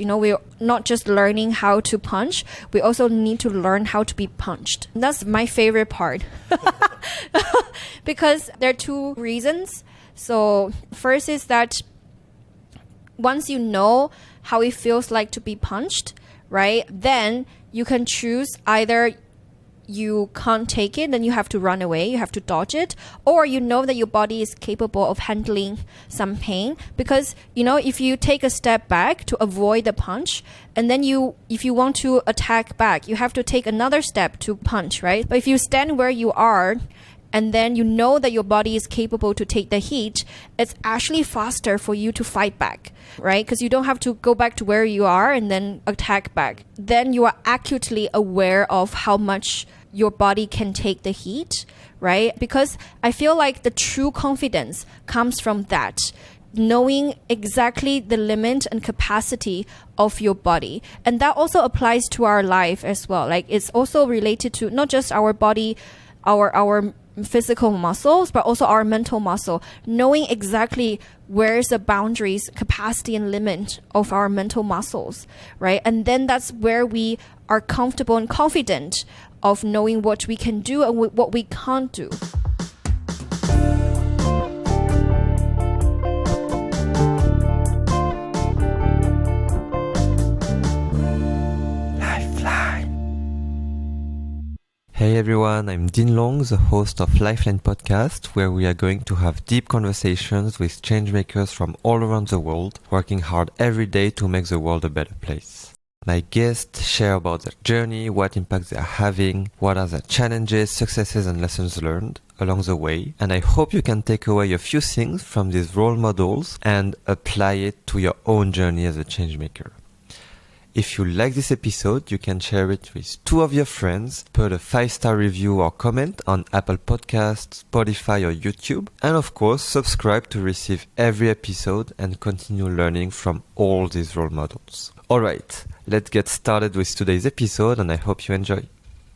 We're not just learning how to punch, we also need to learn how to be punched. And that's my favorite part. Because there are two reasons. So first is that once you know how it feels like to be punched, right, then you can choose either you can't take it, then you have to run away, you have to dodge it, or you know that your body is capable of handling some pain. Because, if you take a step back to avoid the punch, and then if you want to attack back, you have to take another step to punch, right? But if you stand where you are, and then you know that your body is capable to take the heat, it's actually faster for you to fight back, right? Because you don't have to go back to where you are and then attack back. Then you are acutely aware of how much your body can take the heat, right? Because I feel like the true confidence comes from that, knowing exactly the limit and capacity of your body. And that also applies to our life as well. Like, it's also related to not just our body, our physical muscles, but also our mental muscle, knowing exactly where's the boundaries, capacity, and limit of our mental muscles, right? And then that's where we are comfortable and confident of knowing what we can do and what we can't do. Hey everyone, I'm Dean Long, the host of Lifeline podcast, where we are going to have deep conversations with changemakers from all around the world, working hard every day to make the world a better place. My guests share about their journey, what impact they are having, what are their challenges, successes and lessons learned along the way, and I hope you can take away a few things from these role models and apply it to your own journey as a changemaker. If you like this episode, you can share it with 2 of your friends, put a 5-star review or comment on Apple Podcasts, Spotify or YouTube, and of course subscribe to receive every episode and continue learning from all these role models. Alright, let's get started with today's episode and I hope you enjoy.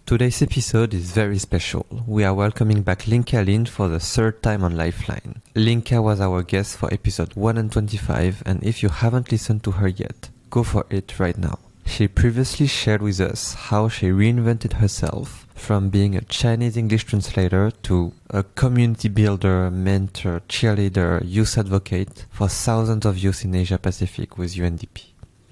Today's episode is very special. We are welcoming back Linka Lin for the 3rd time on Lifeline. Linka was our guest for episode 125, and if you haven't listened to her yet, go for it right now. She previously shared with us how she reinvented herself from being a Chinese English translator to a community builder, mentor, cheerleader, youth advocate for thousands of youth in Asia Pacific with UNDP.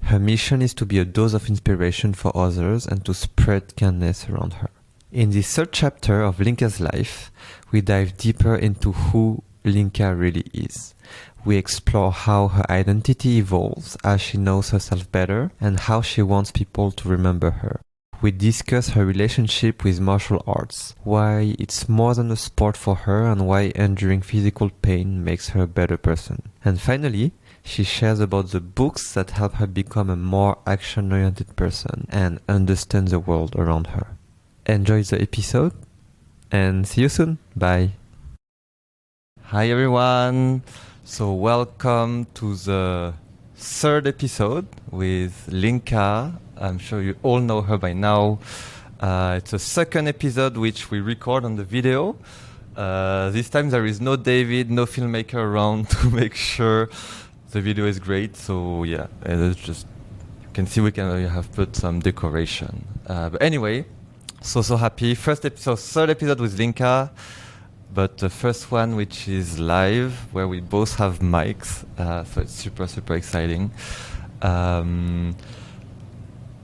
Her mission is to be a dose of inspiration for others and to spread kindness around her. In this 3rd chapter of Linka's life, we dive deeper into who Linka really is. We explore how her identity evolves as she knows herself better and how she wants people to remember her. We discuss her relationship with martial arts, why it's more than a sport for her and why enduring physical pain makes her a better person. And finally, she shares about the books that help her become a more action-oriented person and understand the world around her. Enjoy the episode and see you soon. Bye. Hi everyone. So welcome to the 3rd episode with Linka. I'm sure you all know her by now. It's a 2nd episode which we record on the video. This time there is no David, no filmmaker around to make sure the video is great. So yeah, it's just, you can see we have put some decoration. But anyway, so happy. 3rd episode with Linka. But the first one, which is live, where we both have mics, so it's super, super exciting.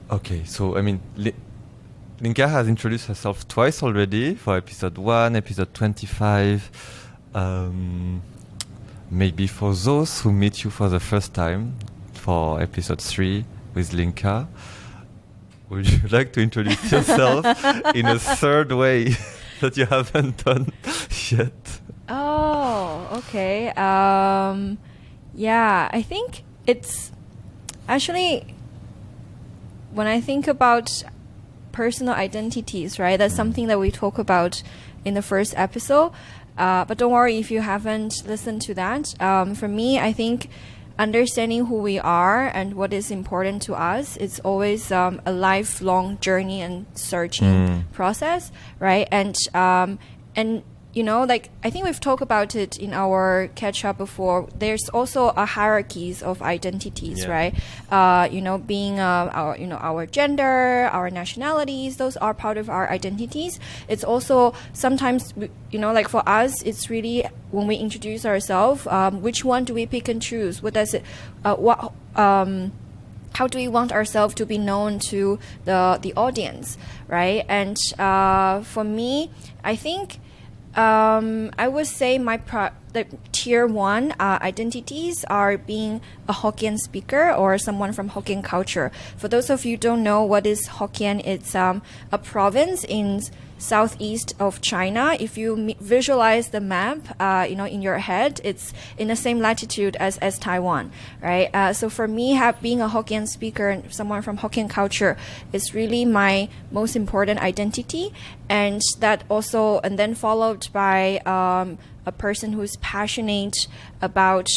Okay, so I mean, Linka has introduced herself twice already for episode 1, episode 25. Maybe for those who meet you for the first time, for episode 3 with Linka, would you like to introduce yourself in a 3rd way that you haven't done yet? Oh, okay. Yeah, I think it's actually, when I think about personal identities, right, that's something that we talk about in the 1st episode. But don't worry if you haven't listened to that. For me, I think understanding who we are and what is important to us, it's always a lifelong journey and searching process, right? And like I think we've talked about it in our catch up before. There's also a hierarchies of identities, right? Being our gender, our nationalities, those are part of our identities. It's also sometimes, like for us, it's really when we introduce ourselves, which one do we pick and choose? What does it? How do we want ourselves to be known to the audience, right? And for me, I think I would say the tier 1 identities are being a Hokkien speaker or someone from Hokkien culture. For those of you who don't know what is Hokkien, it's a province in southeast of China. If you visualize the map, in your head, it's in the same latitude as Taiwan, right? So for me, being a Hokkien speaker and someone from Hokkien culture is really my most important identity, and then followed by a person who's passionate about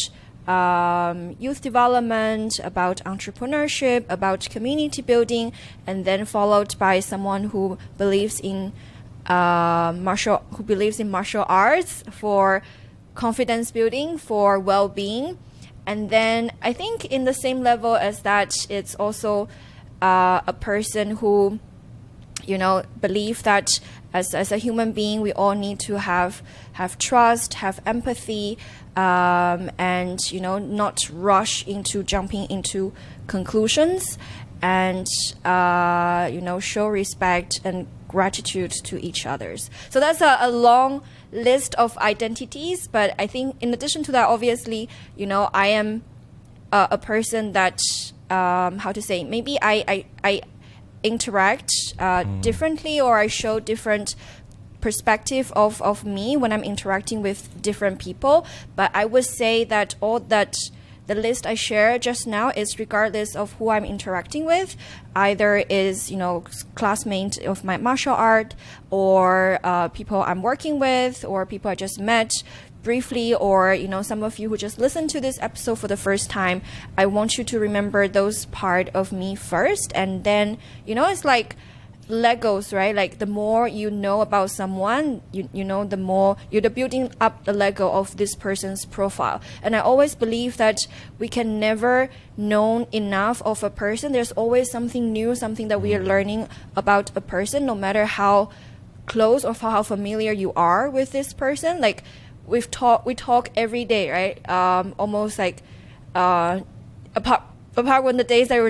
youth development, about entrepreneurship, about community building, and then followed by someone who believes in martial arts for confidence building, for well-being. And then I think in the same level as that, it's also a person who believe that as a human being, we all need to have trust, have empathy, and not rush into jumping into conclusions, and show respect and gratitude to each others. So that's a long list of identities, but I think in addition to that, obviously, I am a person that maybe I interact differently, or I show different perspective of me when I'm interacting with different people. But I would say that the list I shared just now is regardless of who I'm interacting with, either is classmates of my martial art, or people I'm working with, or people I just met briefly, or some of you who just listened to this episode for the first time. I want you to remember those part of me first, and then it's like Legos, right? Like the more you know about someone, the more you're building up the Lego of this person's profile. And I always believe that we can never know enough of a person. There's always something new, something that we are learning about a person, no matter how close or how familiar you are with this person. Like we talk every day, right? Almost like apart when the days that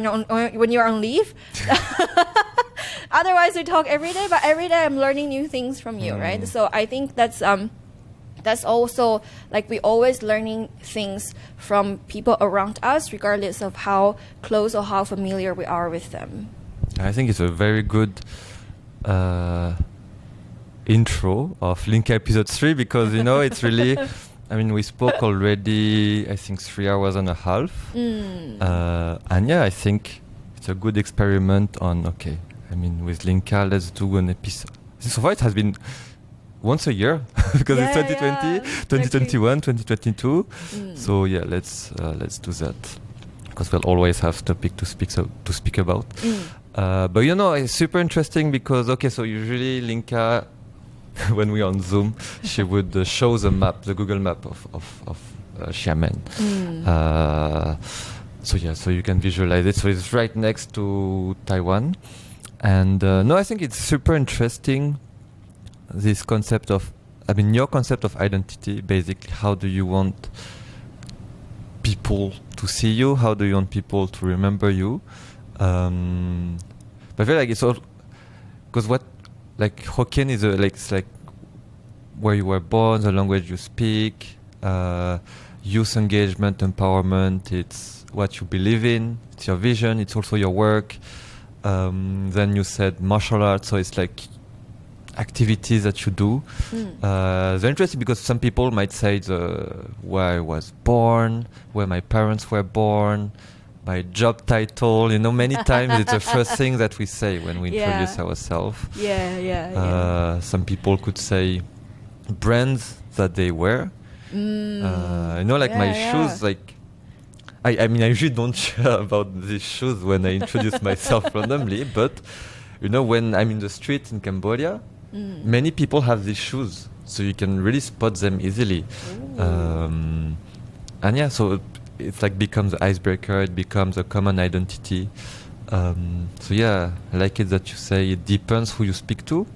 when you're on leave. Otherwise, we talk every day, but every day I'm learning new things from you, right? So I think that's also like we always learning things from people around us, regardless of how close or how familiar we are with them. I think it's a very good intro of Linka episode 3, because it's really, we spoke already, I think 3 hours and a half, and I think it's a good experiment on with Linka, let's do an episode. So far it has been once a year because it's 2020, 2021, 2022. So let's do that, because we'll always have topic to speak about. But it's super interesting because so usually Linka, when we're on Zoom, she would show the map, the Google map of Xiamen. So you can visualize it. So it's right next to Taiwan. And I think it's super interesting, this concept of, your concept of identity, basically. How do you want people to see you? How do you want people to remember you? But I feel like it's all, because Hokkien is it's like where you were born, the language you speak, youth engagement, empowerment, it's what you believe in, it's your vision, it's also your work. Then you said martial arts, so it's like activities that you do. They're interesting because some people might say where I was born, where my parents were born, my job title. Many times it's the first thing that we say when we introduce ourselves. Some people could say brands that they wear. My shoes, I usually don't share about these shoes when I introduce myself randomly, but when I'm in the street in Cambodia, Many people have these shoes, so you can really spot them easily. And yeah, so it's like becomes an icebreaker, it becomes a common identity. So yeah, I like it that you say it depends who you speak to,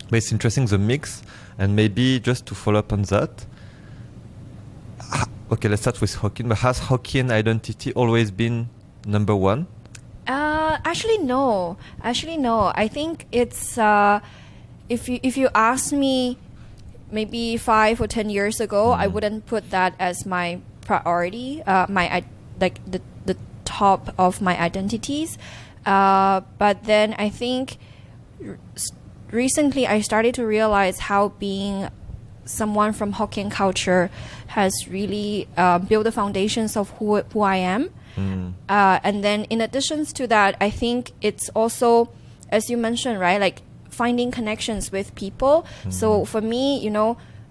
but it's interesting the mix. And maybe just to follow up on that, okay, let's start with Hokkien. But has Hokkien identity always been number one? Actually, no. I think it's if you ask me maybe 5 or 10 years ago, I wouldn't put that as my priority, the top of my identities. But then I think recently I started to realize how being someone from Hokkien culture has really built the foundations of who I am. And then in addition to that, I think it's also, as you mentioned, right, like finding connections with people. So for me,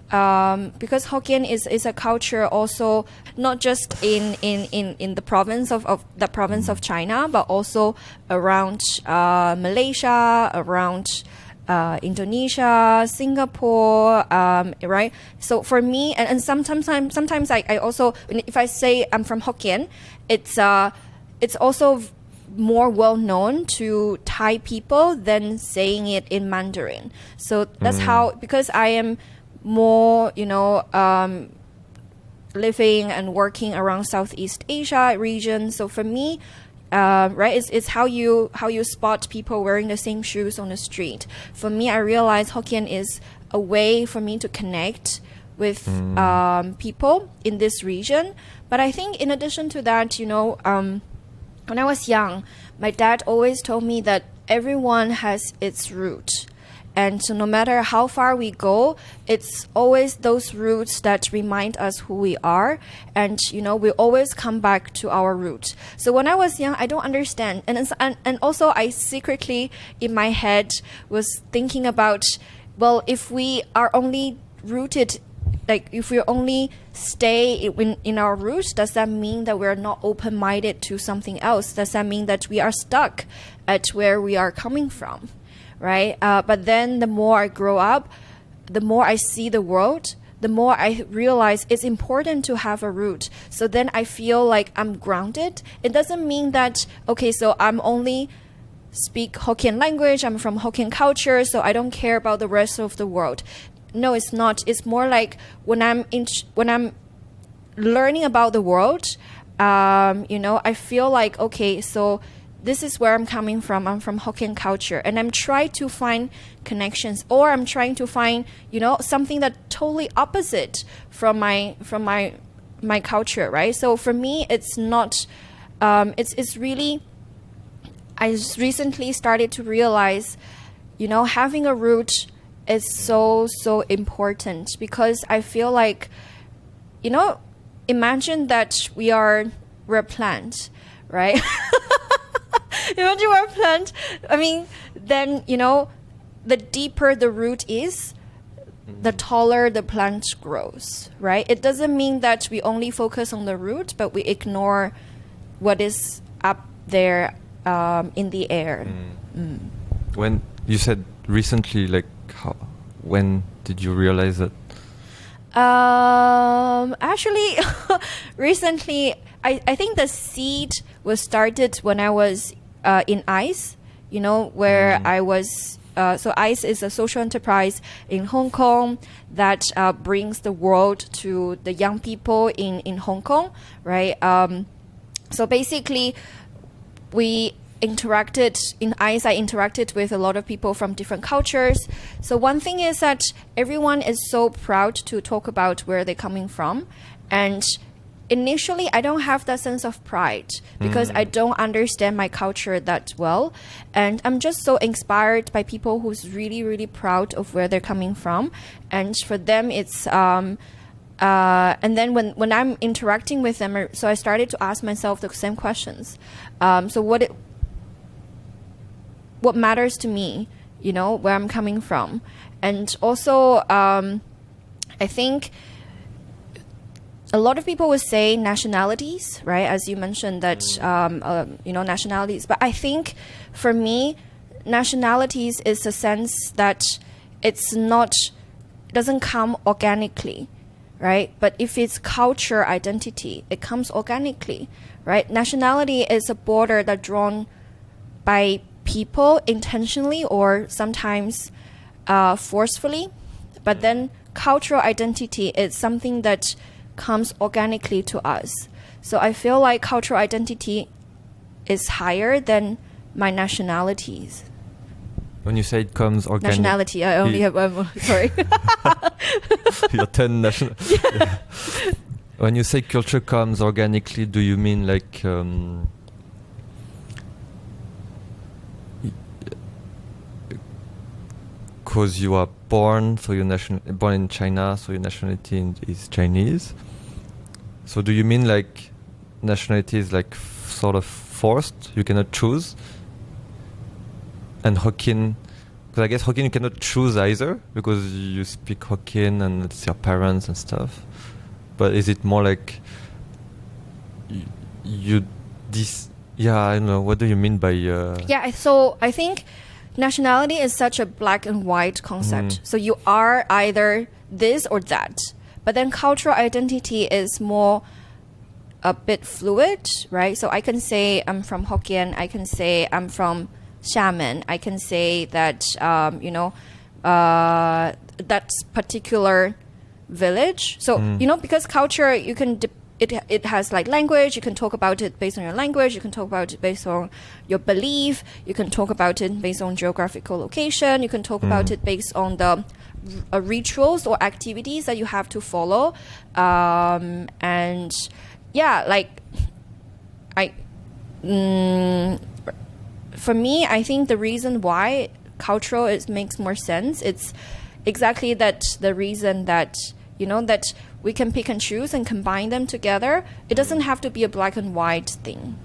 because Hokkien is a culture also not just in the province of the province of China, but also around Malaysia, around Indonesia, Singapore, right? So for me, and sometimes I also, if I say I'm from Hokkien, it's also more well known to Thai people than saying it in Mandarin. So that's how, because I am more, living and working around Southeast Asia region. So for me, right, it's how you spot people wearing the same shoes on the street. For me, I realize Hokkien is a way for me to connect with people in this region. But I think in addition to that, when I was young, my dad always told me that everyone has its root. And so no matter how far we go, it's always those roots that remind us who we are. And, we always come back to our root. So when I was young, I don't understand. And also I secretly in my head was thinking about, well, if we are only rooted, like if we only stay in our roots, does that mean that we're not open-minded to something else? Does that mean that we are stuck at where we are coming from? Right? But then the more I grow up, the more I see the world, the more I realize it's important to have a root. So then I feel like I'm grounded. It doesn't mean that, okay, so I'm only speak Hokkien language, I'm from Hokkien culture, so I don't care about the rest of the world. No, it's not. It's more like when I'm learning about the world, I feel like, okay, so this is where I'm coming from. I'm from Hokkien culture, and I'm trying to find connections, or I'm trying to find, something that totally opposite from my culture, right? So for me, it's not. It's really. I just recently started to realize, having a root is so important, because I feel like, imagine that we're a plant, right? Imagine we're a plant. I mean, then, the deeper the root is, the taller the plant grows, right? It doesn't mean that we only focus on the root, but we ignore what is up there in the air. When you said recently, like, when did you realize that? Actually, recently, I think the seed was started when I was in ICE, where I was. So ICE is a social enterprise in Hong Kong that brings the world to the young people in Hong Kong, right? So basically, we interacted in ICE. I interacted with a lot of people from different cultures. So one thing is that everyone is so proud to talk about where they're coming from, and initially, I don't have that sense of pride because I don't understand my culture that well. And I'm just so inspired by people who's really, really proud of where they're coming from. And for them, it's... and then when I'm interacting with them, so I started to ask myself the same questions. So what matters to me, where I'm coming from. And also, I think... a lot of people would say nationalities, right? As you mentioned that, nationalities. But I think for me, nationalities is a sense that it doesn't come organically, right? But if it's culture identity, it comes organically, right? Nationality is a border that's drawn by people intentionally or sometimes forcefully. But then cultural identity is something that comes organically to us. So I feel like cultural identity is higher than my nationalities. When you say it comes organic... Nationality, I only have one more, sorry. You're 10 national... Yeah. When you say culture comes organically, do you mean like... because you are born, born in China, so your nationality is Chinese. So do you mean like nationality is like sort of forced? You cannot choose? And Hokkien, because I guess Hokkien you cannot choose either because you speak Hokkien and it's your parents and stuff. But is it more like yeah, I don't know. What do you mean by... Yeah, so I think nationality is such a black and white concept. So you are either this or that. But then cultural identity is more a bit fluid, right? So I can say I'm from Hokkien. I can say I'm from Xiamen. I can say that, that particular village. So, because culture, you can... It has like language. You can talk about it based on your language. You can talk about it based on your belief. You can talk about it based on geographical location. You can talk about it based on the rituals or activities that you have to follow. And yeah, like for me, I think the reason why cultural makes more sense. It's exactly that the reason that that we can pick and choose and combine them together. It doesn't have to be a black and white thing.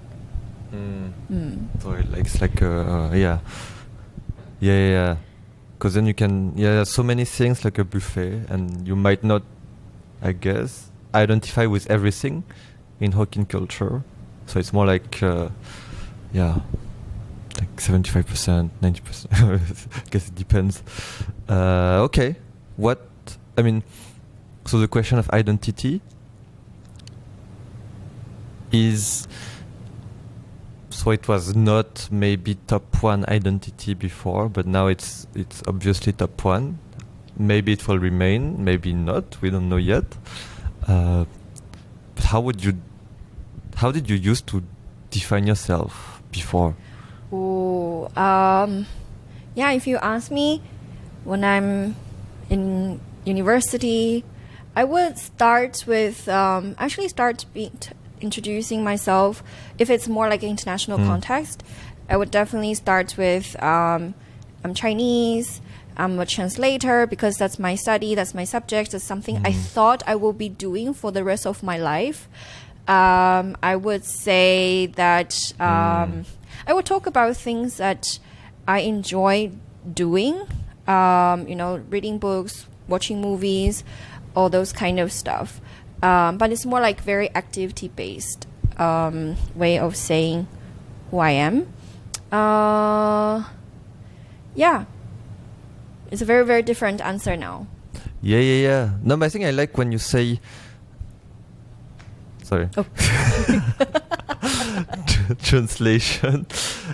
So it's like yeah. Because then you can there's so many things like a buffet, and you might not, I guess, identify with everything in Hokkien culture. So it's more like like 75%, 90%. I guess it depends. Okay, so the question of identity is, so it was not maybe top one identity before, but now it's obviously top one. Maybe it will remain, maybe not. We don't know yet. But how did you used to define yourself before? If you ask me, when I'm in university, I would start with introducing myself. If it's more like an international context, I would definitely start with I'm Chinese, I'm a translator because that's my study, that's my subject, that's something I thought I will be doing for the rest of my life. I would say that I would talk about things that I enjoy doing, reading books, watching movies, all those kind of stuff. But it's more like very activity-based way of saying who I am. It's a very, very different answer now. Yeah. No, but I think I like when you say... Sorry. Oh. Translation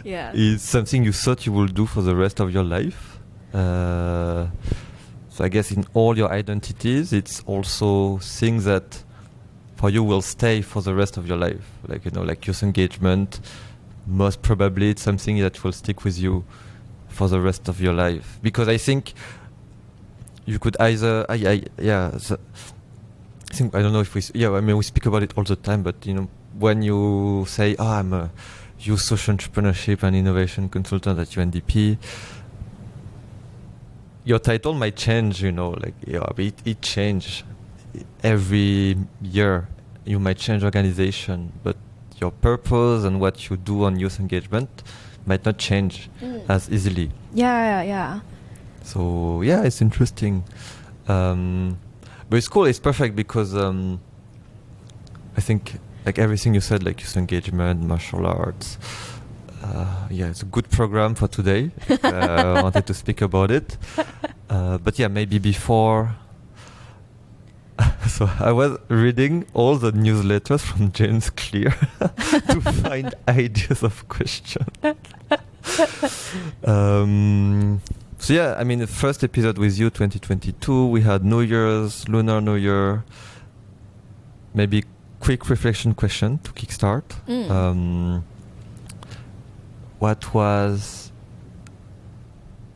is something you thought you will do for the rest of your life. So I guess in all your identities, it's also things that for you will stay for the rest of your life. Like, like youth engagement, most probably it's something that will stick with you for the rest of your life. Because I think you could either, I think, I don't know if we speak about it all the time, but when you say, I'm a youth social entrepreneurship and innovation consultant at UNDP, your title might change, it changes every year. You might change organization, but your purpose and what you do on youth engagement might not change as easily. Yeah. So, it's interesting. But it's cool, it's perfect because I think like everything you said, like youth engagement, martial arts, it's a good program for today. I wanted to speak about it. But yeah, maybe before. So I was reading all the newsletters from James Clear to find ideas of questions. So yeah, I mean, the first episode with you, 2022, we had New Year's, Lunar New Year. Maybe quick reflection question to kickstart. What was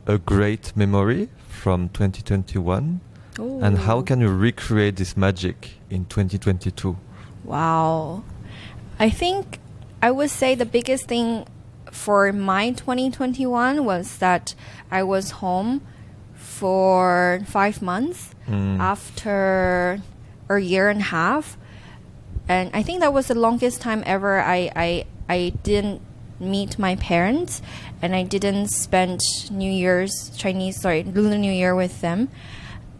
a great memory from 2021? Ooh. And how can you recreate this magic in 2022? Wow. I think I would say the biggest thing for my 2021 was that I was home for 5 months after a year and a half. And I think that was the longest time ever I didn't meet my parents, and I didn't spend Lunar New Year with them.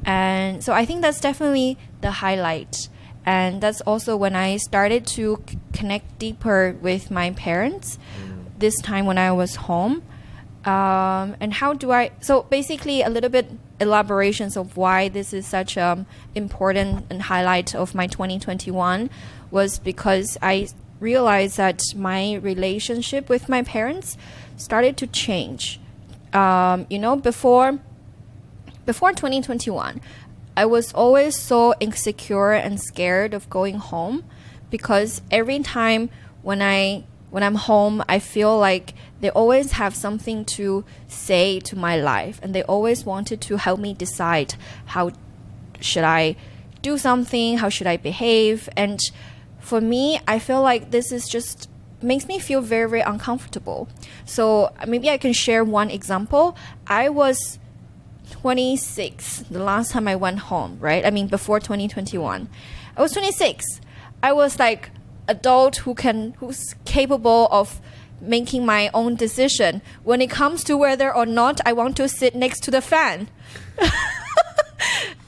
And so I think that's definitely the highlight. And that's also when I started to connect deeper with my parents this time when I was home. And so basically a little bit elaborations of why this is such an important and highlight of my 2021 was because I realized that my relationship with my parents started to change. Before 2021, I was always so insecure and scared of going home because every time when I'm home, I feel like they always have something to say to my life, and they always wanted to help me decide how should I do something, how should I behave. And for me, I feel like this is just makes me feel very, very uncomfortable. So maybe I can share one example. I was 26 the last time I went home, right? I mean, before 2021. I was 26. I was like adult who's capable of making my own decision when it comes to whether or not I want to sit next to the fan.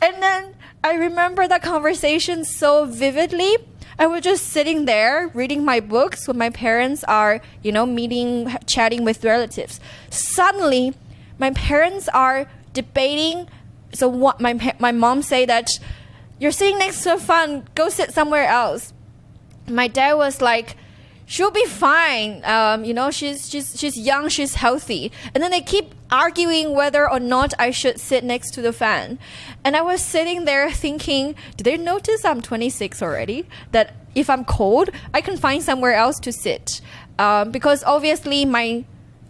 And then I remember that conversation so vividly. I was just sitting there reading my books when my parents are, chatting with relatives. Suddenly, my parents are debating. So what my mom say that you're sitting next to a fan, go sit somewhere else. My dad was like, she'll be fine. She's young, she's healthy. And then they keep arguing whether or not I should sit next to the fan. And I was sitting there thinking, do they notice I'm 26 already? That if I'm cold, I can find somewhere else to sit. Because obviously my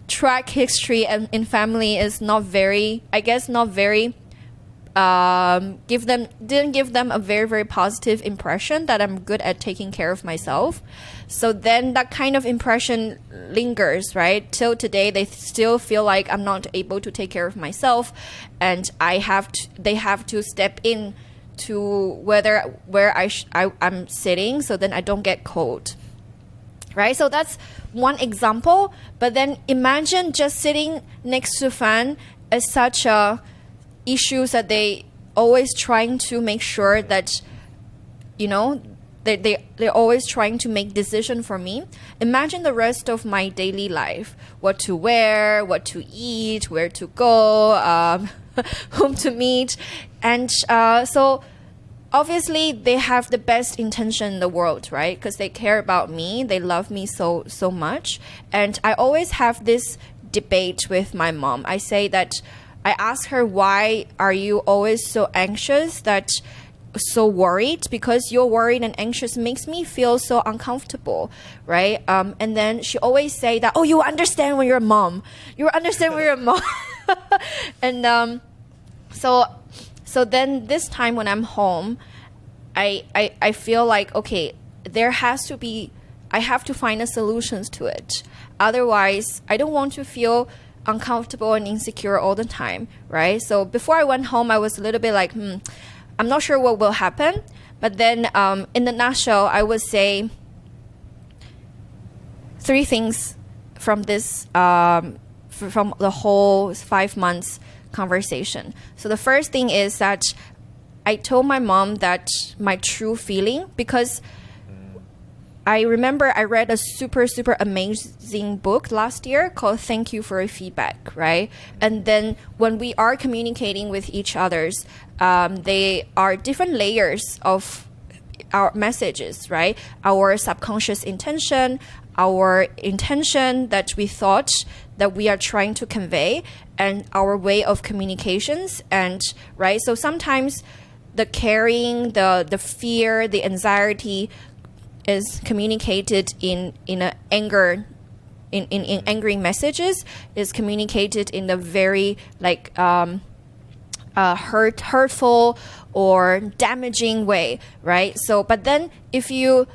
track history in family is not very, didn't give them a very, very positive impression that I'm good at taking care of myself. So then that kind of impression lingers, right? Till today, they still feel like I'm not able to take care of myself, and they have to step in to where I'm sitting, so then I don't get cold, right? So that's one example. But then imagine just sitting next to a fan as such a issues that they always trying to make sure that, they're always trying to make decision for me. Imagine the rest of my daily life, what to wear, what to eat, where to go, whom to meet. And so obviously they have the best intention in the world, right? Because they care about me, they love me so much. And I always have this debate with my mom. I ask her, why are you always so anxious, so worried? Because you're worried and anxious makes me feel so uncomfortable, right? And then she always say that, you understand when you're a mom. You understand when you're a mom. And so then this time when I'm home, I feel like, okay, I have to find a solutions to it. Otherwise, I don't want to feel uncomfortable and insecure all the time, right? So before I went home, I was a little bit like, I'm not sure what will happen. But then in the nutshell, I would say 3 things from this, from the whole 5 months conversation. So the first thing is that I told my mom that my true feeling, because I remember I read a super, super amazing book last year called Thank You for Your Feedback, right? And then when we are communicating with each others, they are different layers of our messages, right? Our subconscious intention, our intention that we thought that we are trying to convey, and our way of communications, and right. So sometimes the caring, the fear, the anxiety is communicated in an anger, in angry messages, is communicated in a very like hurtful or damaging way, right? So, but then if you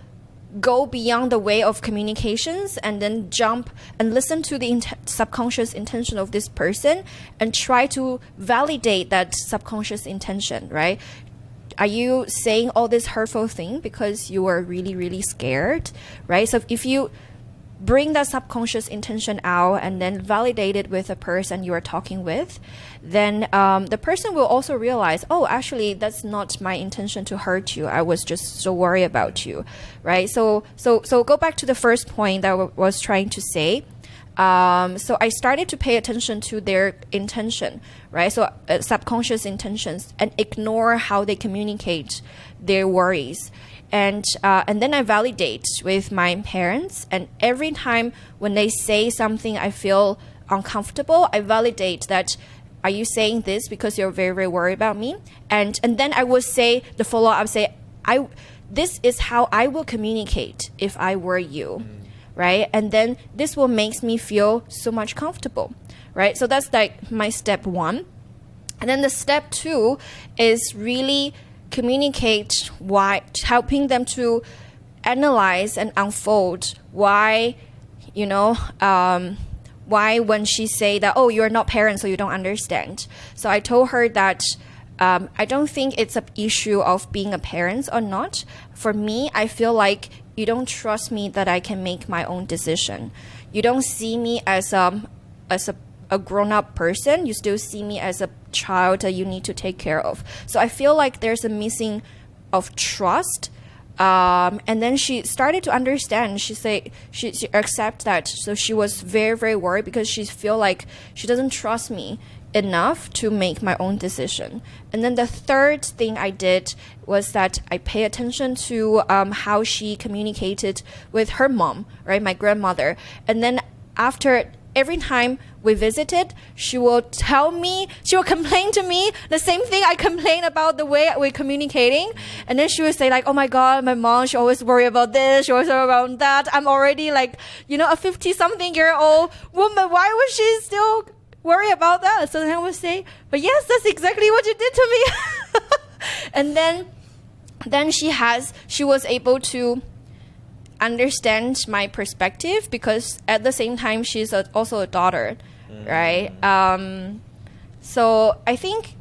go beyond the way of communications and then jump and listen to the subconscious intention of this person and try to validate that subconscious intention, right? Are you saying all this hurtful thing because you are really, really scared, right? So if you bring that subconscious intention out and then validate it with the person you are talking with, then the person will also realize, oh, actually, that's not my intention to hurt you. I was just so worried about you, right? So go back to the first point that I was trying to say. So I started to pay attention to their intention, right? So subconscious intentions, and ignore how they communicate their worries. And then I validate with my parents. And every time when they say something I feel uncomfortable, I validate that, are you saying this because you're very, very worried about me? And then I would say the follow-up, say, this is how I will communicate if I were you, right? And then this will make me feel so much comfortable, right? So that's like my step one. And then the step two is really communicate why, helping them to analyze and unfold why, why when she say that, oh, you're not parents, so you don't understand. So I told her that I don't think it's an issue of being a parent or not. For me, I feel like you don't trust me that I can make my own decision. You don't see me as a grown-up person. You still see me as a child that you need to take care of. So I feel like there's a missing of trust. And then she started to understand. She said she accept that. So she was very, very worried because she feel like she doesn't trust me enough to make my own decision. And then the third thing I did was that I pay attention to how she communicated with her mom, right, my grandmother. And then after every time we visited, she will complain to me the same thing I complain about the way we're communicating. And then she would say like, oh my God, my mom, she always worry about this, she always worry about that. I'm already like, a 50-something-year-old woman. Why would she still worry about that? So then I would say, but yes, that's exactly what you did to me. And then she was able to understand my perspective, because at the same time she's also a daughter, right? So I think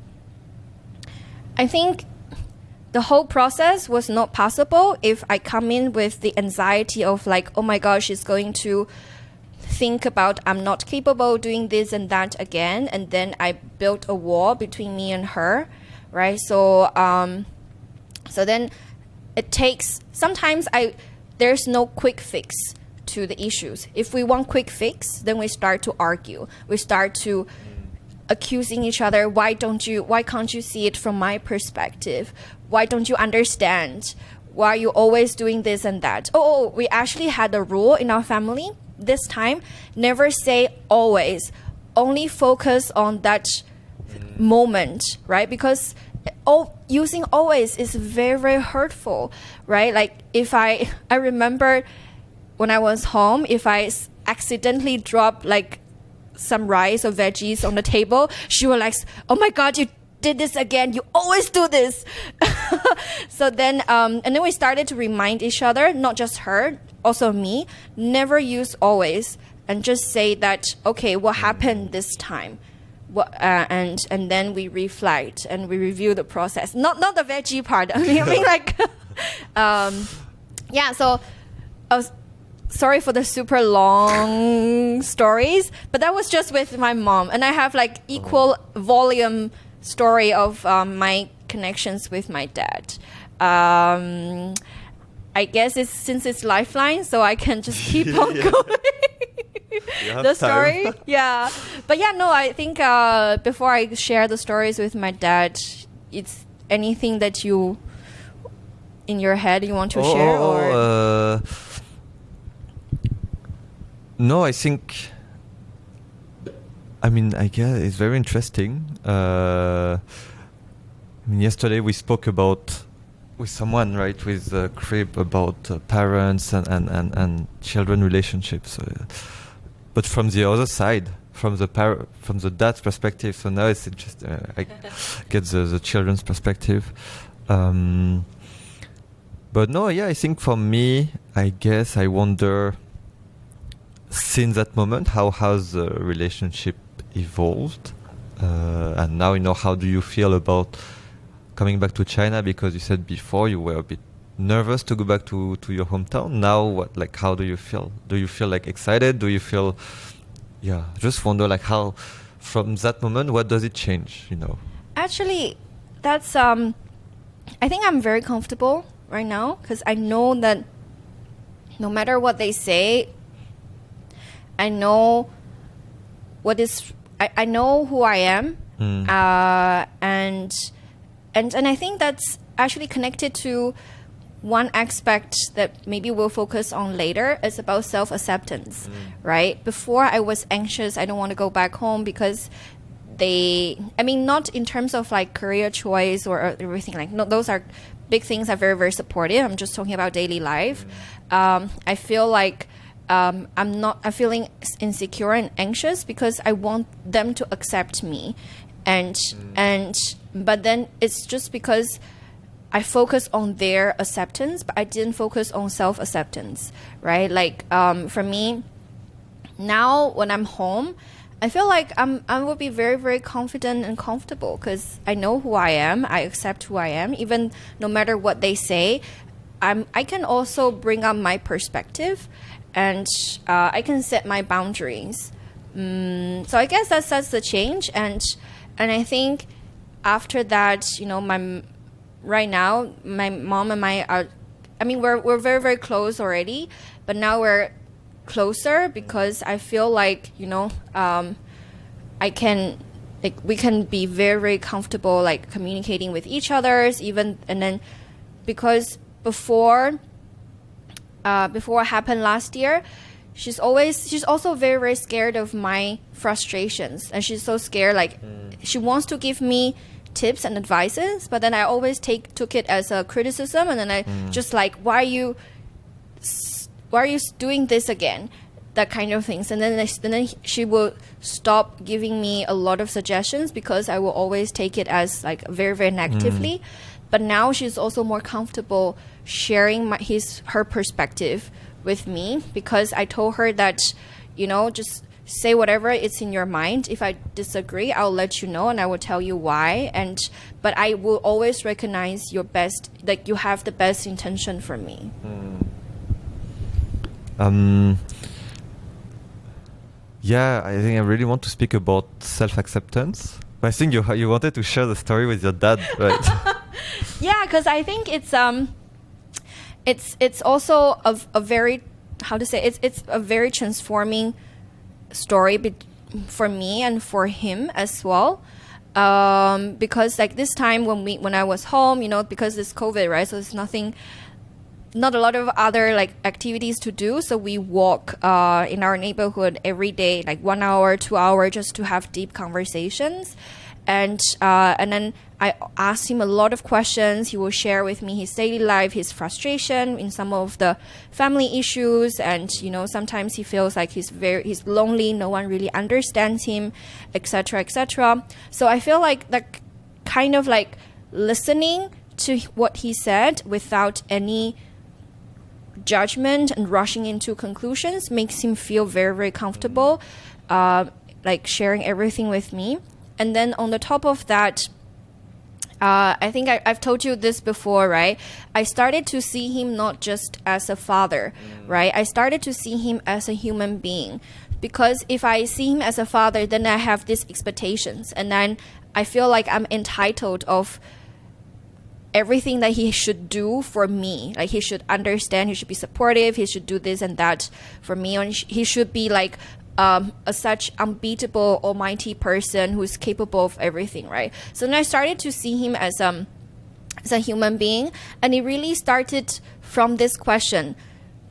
the whole process was not possible if I come in with the anxiety of like, oh my God, she's going to think about I'm not capable of doing this and that again, and then I built a wall between me and her, right? So then it takes, sometimes there's no quick fix to the issues. If we want quick fix, then we start to argue. We start to accusing each other. Why can't you see it from my perspective? Why don't you understand? Why are you always doing this and that? Oh, we actually had a rule in our family this time. Never say always. Only focus on that moment, right? Because using always is very, very hurtful, right? Like if I remember when I was home, if I accidentally drop like some rice or veggies on the table, she was like, oh my God, you did this again. You always do this. So then, and then we started to remind each other, not just her, also me, never use always, and just say that, okay, what happened this time? And then we reflect and we review the process. Not the veggie part. I mean like, yeah. So I was sorry for the super long stories, but that was just with my mom, and I have like equal volume story of my connections with my dad. I guess it's since it's Lifeline, so I can just keep on going. The story. Yeah. But yeah, no, I think before I share the stories with my dad, it's anything that you in your head you want to share or no, I think I guess it's very interesting. Yesterday we spoke about with someone, right, with Crib about parents and children relationships, but from the other side, from the dad's perspective. So now it's interesting. I get the children's perspective. But no, yeah, I think for me, I guess I wonder, since that moment, how has the relationship evolved, and now how do you feel about coming back to China? Because you said before you were a bit nervous to go back to your hometown. Now what, like, how do you feel? Do you feel like excited? Do you feel, just wonder, like, how from that moment, what does it change, Actually, that's I think I'm very comfortable right now, because I know that no matter what they say, I know I know who I am, and I think that's actually connected to one aspect that maybe we'll focus on later. Is about self-acceptance, right? Before I was anxious, I don't want to go back home because not in terms of like career choice or everything, like, no, those are big things, are very, very supportive. I'm just talking about daily life. I feel like I'm feeling insecure and anxious because I want them to accept me, but then it's just because I focus on their acceptance, but I didn't focus on self-acceptance, right? Like, for me, now when I'm home, I feel like I will be very, very confident and comfortable because I know who I am. I accept who I am, even no matter what they say. I can also bring up my perspective, and I can set my boundaries. So I guess that's the change, and I think after that, right now, my mom and I are, we're very, very close already, but now we're closer because I feel like, we can be very, very comfortable, like, communicating with each other, and then because before what happened last year, she's also very, very scared of my frustrations, and she's so scared, like, she wants to give me tips and advices, but then I always took it as a criticism, and then I just like, why are you doing this again, that kind of things, and then she will stop giving me a lot of suggestions because I will always take it as like very, very negatively. But now she's also more comfortable sharing her perspective with me, because I told her that, just say whatever it's in your mind. If I disagree, I'll let you know and I will tell you why. But I will always recognize your best, like, you have the best intention for me. Yeah, I think I really want to speak about self-acceptance. But I think you wanted to share the story with your dad, right? Yeah, because I think it's also a very, how to say, it's a very transforming story for me and for him as well. Because like this time when I was home, because it's COVID, right? So it's not a lot of other like activities to do. So we walk in our neighborhood every day, like 1 hour, 2 hours, just to have deep conversations. And then I asked him a lot of questions. He will share with me his daily life, his frustration in some of the family issues, and sometimes he feels like he's lonely. No one really understands him, etc., etc. So I feel like that kind of like listening to what he said without any judgment and rushing into conclusions makes him feel very, very comfortable, like sharing everything with me. And then on the top of that, I think I've told you this before, right? I started to see him not just as a father, right? I started to see him as a human being. Because if I see him as a father, then I have these expectations. And then I feel like I'm entitled of everything that he should do for me. Like he should understand, he should be supportive, he should do this and that for me, and he should be like a such unbeatable almighty person who's capable of everything, right? So then I started to see him as a human being, and it really started from this question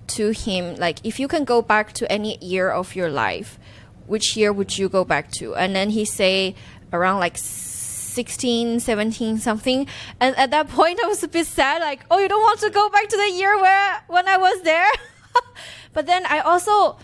to him, like, if you can go back to any year of your life, which year would you go back to? And then he say around like 16, 17 something, and at that point I was a bit sad, like, oh, you don't want to go back to the year when I was there? But then I also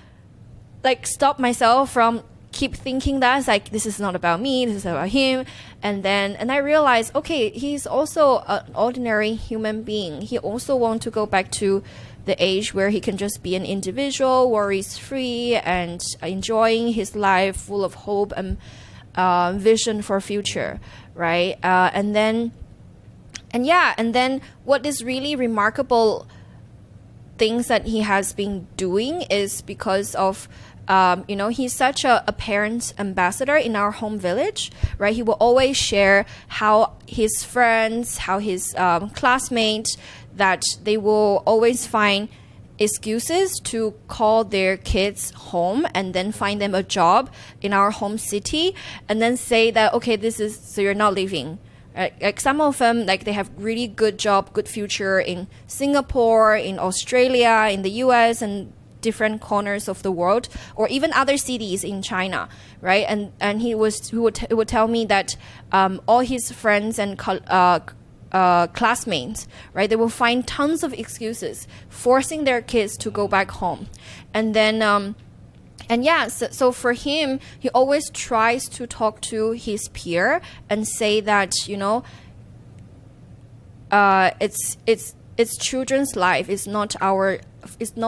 like stopped myself from keep thinking that it's like, this is not about me, this is about him. And I realized, okay, he's also an ordinary human being. He also wants to go back to the age where he can just be an individual, worries free, and enjoying his life full of hope and vision for future, right? And then what is really remarkable things that he has been doing is because of he's such a parent ambassador in our home village, right? He will always share how his friends, how his classmates, that they will always find excuses to call their kids home and then find them a job in our home city and then say that, okay, so you're not leaving. Like some of them, like they have really good job, good future in Singapore, in Australia, in the US, and different corners of the world, or even other cities in China, right? And he would tell me that all his friends and classmates, right, they will find tons of excuses, forcing their kids to go back home. And then so for him, he always tries to talk to his peer and say that, it's children's life. It's not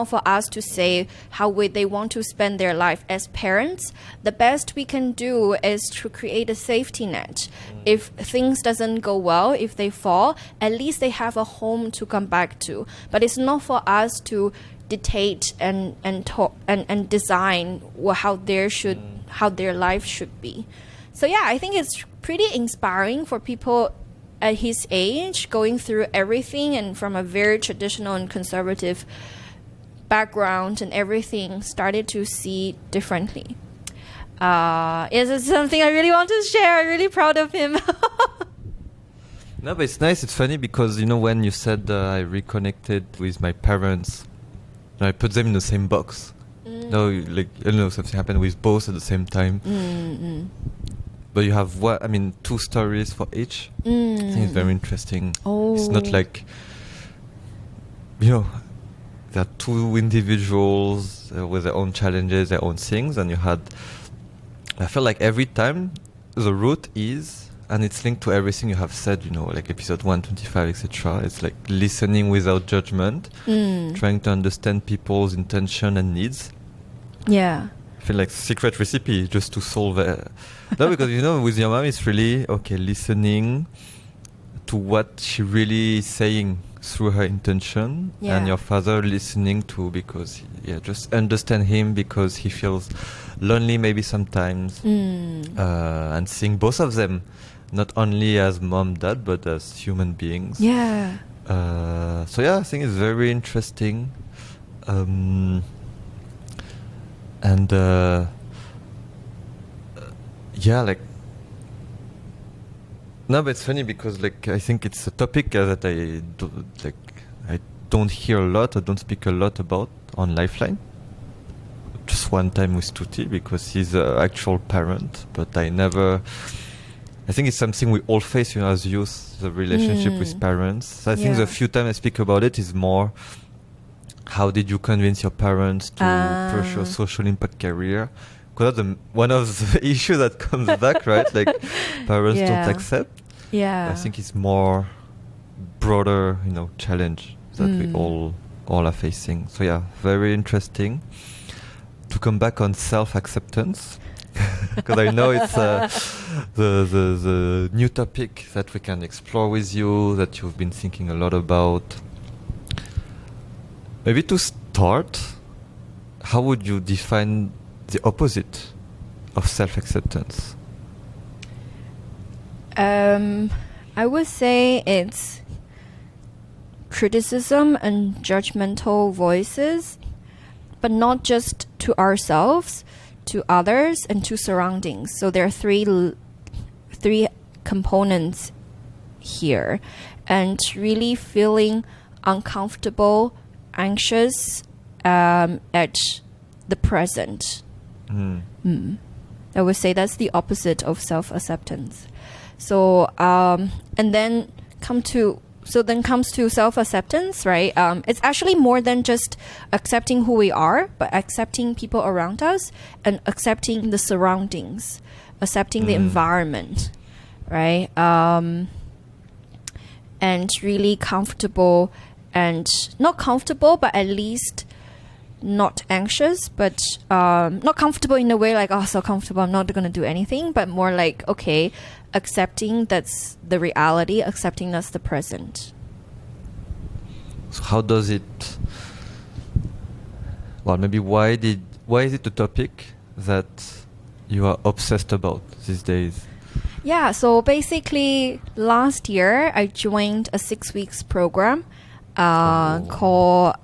for us to say how they want to spend their life. As parents, the best we can do is to create a safety net. If things doesn't go well, if they fall, at least they have a home to come back to. But it's not for us to dictate and talk and design how their life should be. So yeah, I think it's pretty inspiring for people at his age, going through everything and from a very traditional and conservative background and everything, started to see differently. It's something I really want to share. I'm really proud of him. No, but it's nice. It's funny because, when you said I reconnected with my parents, I put them in the same box. No, something happened with both at the same time. But you have two stories for each. I think it's very interesting. It's not like, there are two individuals with their own challenges, their own things, and I feel like every time the root is, and it's linked to everything you have said, like episode 125, etc. It's like listening without judgment, trying to understand people's intention and needs. Yeah. I feel like secret recipe just to solve it. No, because with your mom, it's really listening to what she really is saying through her intention, and your father listening to because just understand him because he feels lonely maybe sometimes, and seeing both of them not only as mom, dad, but as human beings. Yeah. I think it's very interesting. No, but it's funny because I think it's a topic that I don't hear a lot, I don't speak a lot about on Lifeline. Just one time with Tuti because he's an actual parent, but I think it's something we all face, as youth, the relationship with parents. So I think the few times I speak about it is more, how did you convince your parents to pursue a social impact career? Because that's one of the issues that comes back, right? Like parents don't accept. Yeah. I think it's more broader, challenge that we all are facing. So very interesting. To come back on self-acceptance, because I know it's the new topic that we can explore with you, that you've been thinking a lot about. Maybe to start, how would you define the opposite of self-acceptance? I would say it's criticism and judgmental voices, but not just to ourselves, to others, and to surroundings. So there are three components here, and really feeling uncomfortable, anxious at the present. I would say that's the opposite of self-acceptance. So and then comes to self-acceptance, right? It's actually more than just accepting who we are, but accepting people around us and accepting the surroundings, accepting the environment, right? And really comfortable, and not comfortable, but at least not anxious, but not comfortable in a way like, oh, so comfortable, I'm not going to do anything, but more like, okay, accepting that's the reality, accepting that's the present. So how does it, well, maybe why is it a topic that you are obsessed about these days? Yeah, so basically last year I joined a 6 weeks program called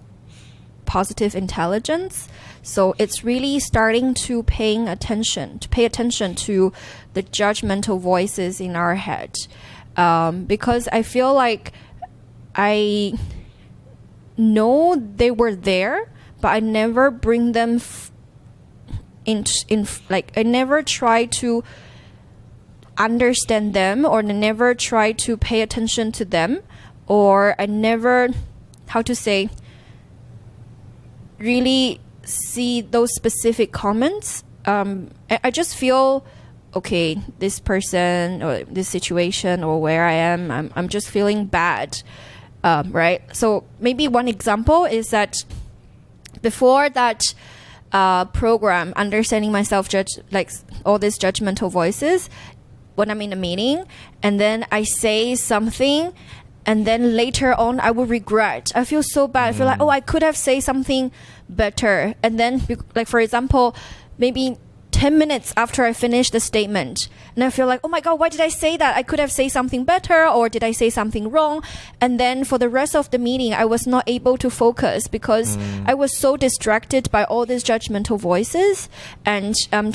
Positive Intelligence. So it's really starting to pay attention to the judgmental voices in our head, because I feel like I know they were there, but I never bring them I never try to understand them, or I never try to pay attention to them, or I never, really see those specific comments. I just feel, okay, this person or this situation or where I am, I'm just feeling bad, right? So maybe one example is that before that program, understanding myself, like all these judgmental voices, when I'm in a meeting and then I say something, and then later on I will regret. I feel so bad. I feel like, oh, I could have said something better. And then, like, for example, maybe 10 minutes after I finish the statement, and I feel like, oh my God, why did I say that? I could have said something better, or did I say something wrong? And then for the rest of the meeting, I was not able to focus because I was so distracted by all these judgmental voices, and and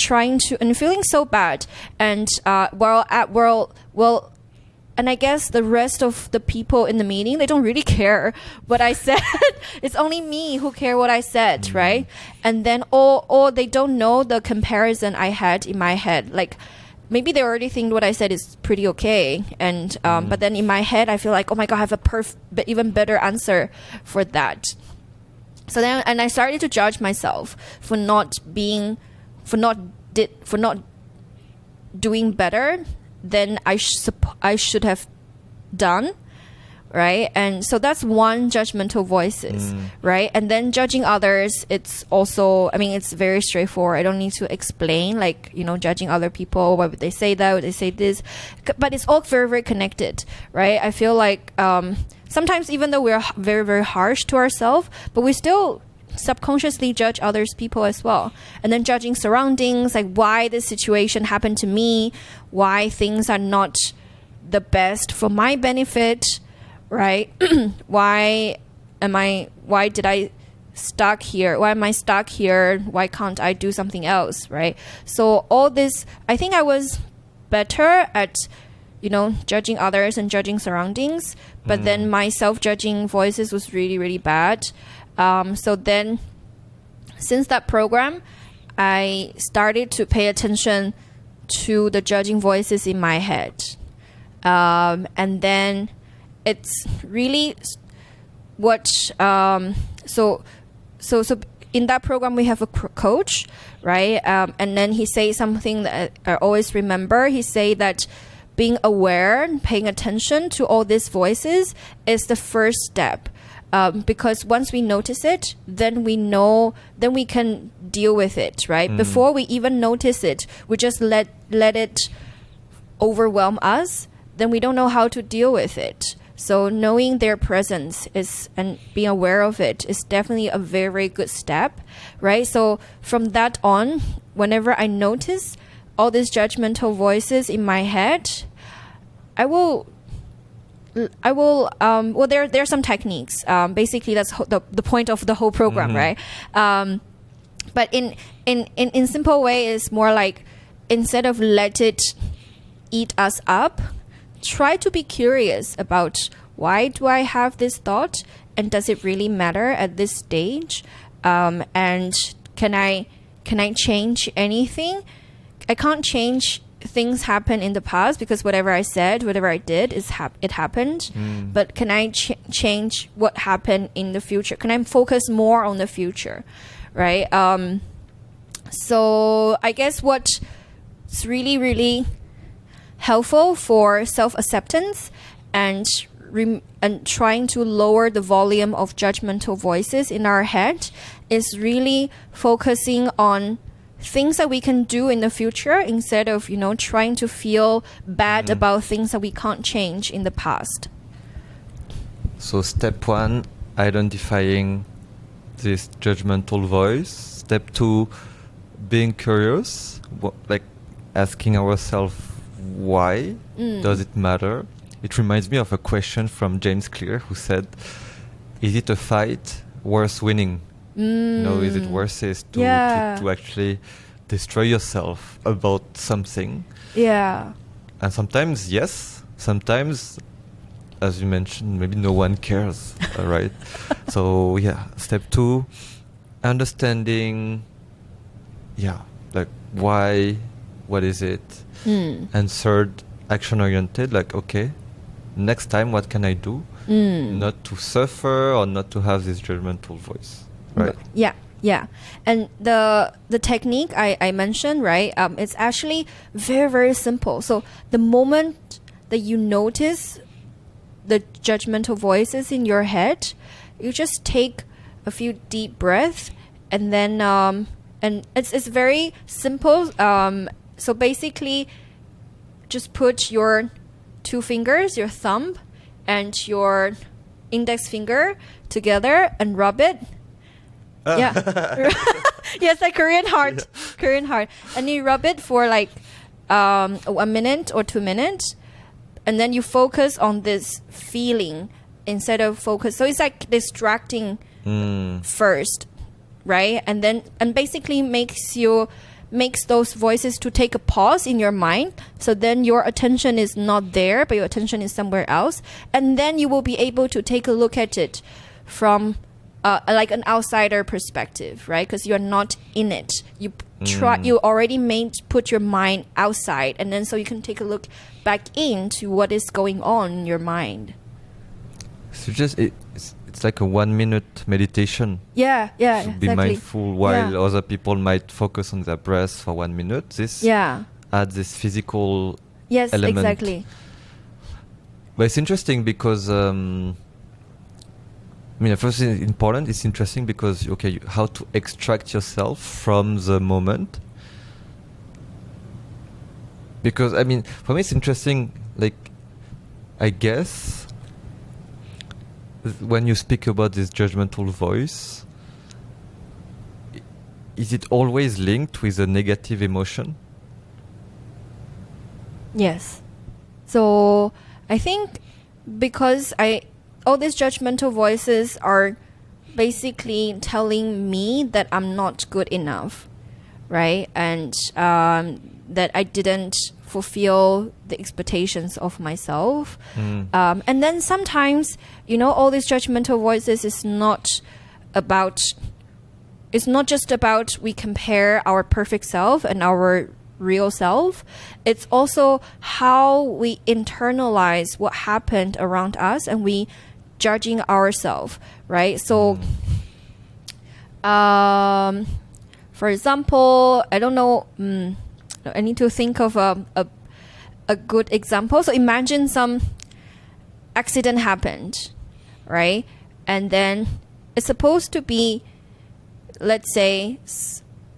feeling so bad. And and I guess the rest of the people in the meeting, they don't really care what I said. It's only me who care what I said, right? And then, or they don't know the comparison I had in my head. Like, maybe they already think what I said is pretty okay. And but then in my head, I feel like, oh my God, I have a even better answer for that. So then, and I started to judge myself for not doing better than I should have done, right? And so that's one judgmental voices, right? And then judging others, it's also, I mean, it's very straightforward. I don't need to explain, like, judging other people, why would they say that, would they say this? But it's all very, very connected, right? I feel like sometimes even though we're very, very harsh to ourselves, but we still subconsciously judge others people as well. And then judging surroundings, like why this situation happened to me, why things are not the best for my benefit, right? Why am I stuck here? Why am I stuck here? Why can't I do something else, right? So all this, I think I was better at judging others and judging surroundings, but then my self-judging voices was really, really bad. So then, since that program, I started to pay attention to the judging voices in my head. And then it's really what, so in that program, we have a coach, right? And then he say something that I always remember. He say that being aware, paying attention to all these voices is the first step. Because once we notice it, then we can deal with it, right? Before we even notice it, we just let it overwhelm us, then we don't know how to deal with it. So knowing their presence and being aware of it is definitely a very, very good step, right? So from that on, whenever I notice all these judgmental voices in my head, I will I will. Well, there are some techniques. Basically, that's the point of the whole program, right? But in simple way, is more like instead of let it eat us up, try to be curious about why do I have this thought, and does it really matter at this stage? And can I change anything? I can't change things happen in the past because whatever I said, whatever I did, it happened. But can I change what happened in the future? Can I focus more on the future, right? So I guess what's really, really helpful for self-acceptance and trying to lower the volume of judgmental voices in our head is really focusing on things that we can do in the future instead of, trying to feel bad about things that we can't change in the past. So step 1, identifying this judgmental voice. Step 2, being curious, like asking ourselves why does it matter. It reminds me of a question from James Clear who said, is it a fight worth winning? Is it worth it to actually destroy yourself about something? Yeah. And sometimes, yes. Sometimes, as you mentioned, maybe no one cares, right? So, step 2, understanding, like why, what is it? And third, action-oriented, like, okay, next time what can I do? Not to suffer or not to have this judgmental voice. Right. Yeah. And the technique I mentioned, right, it's actually very, very simple. So the moment that you notice the judgmental voices in your head, you just take a few deep breaths, and then and it's very simple. So basically, just put your 2 fingers, your thumb and your index finger together and rub it. Yes, like Korean heart. And you rub it for like 1 minute or 2 minutes, and then you focus on this feeling instead of focus. So it's like distracting first, right? And basically makes those voices to take a pause in your mind. So then your attention is not there, but your attention is somewhere else, and then you will be able to take a look at it from like an outsider perspective, right? Because you're not in it. You already put your mind outside, and then so you can take a look back into what is going on in your mind. So it's like a 1 minute meditation. Yeah, to be mindful while other people might focus on their breath for 1 minute. This adds this physical element. Exactly. But it's interesting because first thing important, it's interesting because, how to extract yourself from the moment. Because, for me it's interesting, like, I guess, when you speak about this judgmental voice, is it always linked with a negative emotion? Yes. So, I think because all these judgmental voices are basically telling me that I'm not good enough, right? And that I didn't fulfill the expectations of myself. And then sometimes, all these judgmental voices is not just about we compare our perfect self and our real self. It's also how we internalize what happened around us and we judging ourselves, right? So, for example, I don't know, I need to think of a good example. So imagine some accident happened, right? And then it's supposed to be, let's say,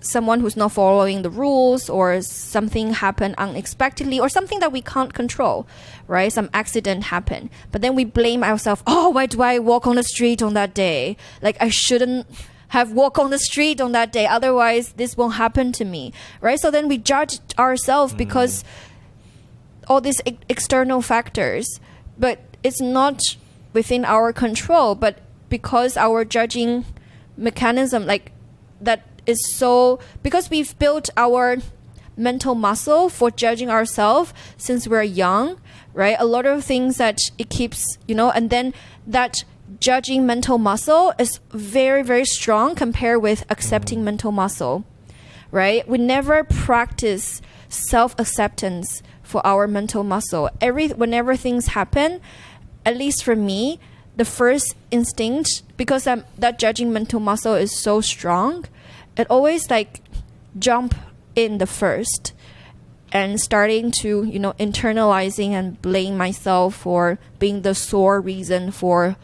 someone who's not following the rules, or something happened unexpectedly, or something that we can't control, right? Some accident happened. But then we blame ourselves. Oh, why do I walk on the street on that day? Like, I shouldn't have walked on the street on that day. Otherwise, this won't happen to me, right? So then we judge ourselves because all these external factors. But it's not within our control, but because our judging mechanism, like that is so, because we've built our mental muscle for judging ourselves since we're young, right? A lot of things that it keeps, and then that judging mental muscle is very, very strong compared with accepting mental muscle, right? We never practice self-acceptance for our mental muscle. Whenever things happen, at least for me, the first instinct, because that judging mental muscle is so strong, it always like jump in the first and starting to, internalizing and blame myself for being the sole reason for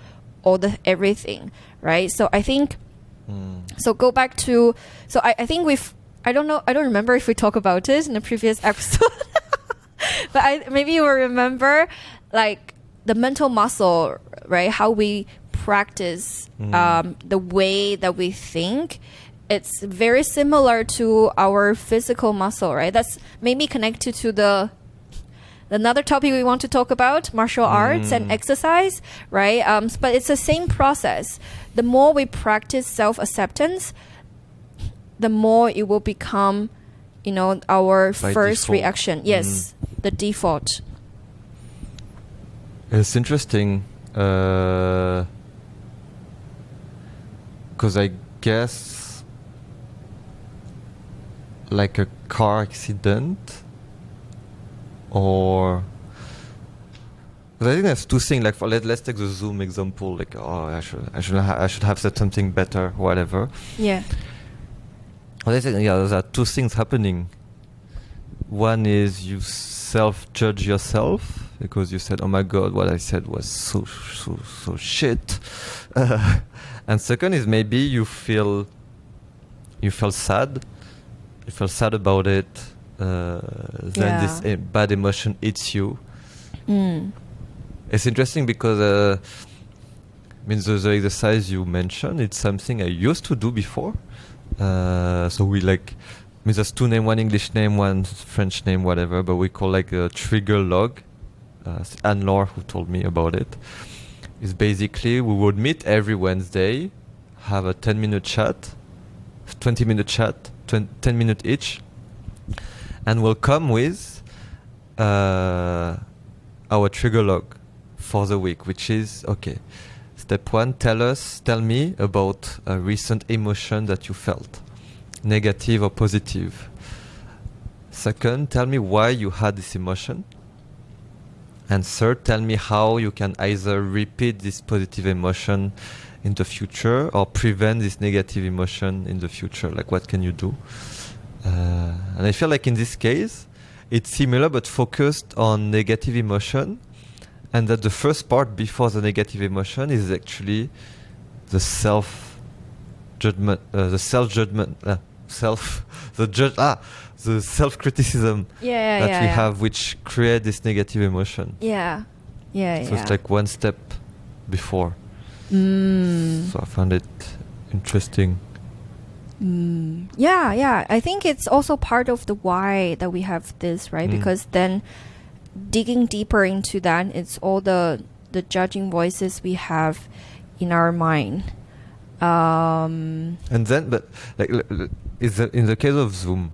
everything, right? So I think, so go back to, so I think I don't remember if we talked about it in the previous episode, but maybe you will remember like the mental muscle, right? How we practice the way that we think. It's very similar to our physical muscle, right? That's maybe connected to another topic we want to talk about, martial arts and exercise, right? But it's the same process. The more we practice self-acceptance, the more it will become, our By first default. reaction. Yes, the default. It's interesting because I guess like a car accident or I think there's two things. Like let's take the Zoom example. Like I should have said something better, whatever. Yeah. Well, I think there are two things happening. One is you self-judge yourself because you said, "Oh my God, what I said was so shit." And second is maybe you feel sad. You feel sad about it. Then this bad emotion hits you. It's interesting because the exercise you mentioned, it's something I used to do before. So we there's two names, one English name, one French name, whatever, but we call like a trigger log. Anne-Laure, who told me about it, is basically we would meet every Wednesday, have a 10-minute chat, 20-minute chat, 10 minutes each, and we'll come with our trigger log for the week, which is, okay, step one, tell me about a recent emotion that you felt, negative or positive. Second, tell me why you had this emotion. And third, tell me how you can either repeat this positive emotion in the future or prevent this negative emotion in the future. Like, what can you do? And I feel like in this case, it's similar but focused on negative emotion, and that the first part before the negative emotion is actually the self-criticism that we have, which create this negative emotion. So it's like one step before. So I found it interesting. I think it's also part of the why that we have this, right? Because then digging deeper into that, it's all the judging voices we have in our mind. And then, but like in the case of Zoom,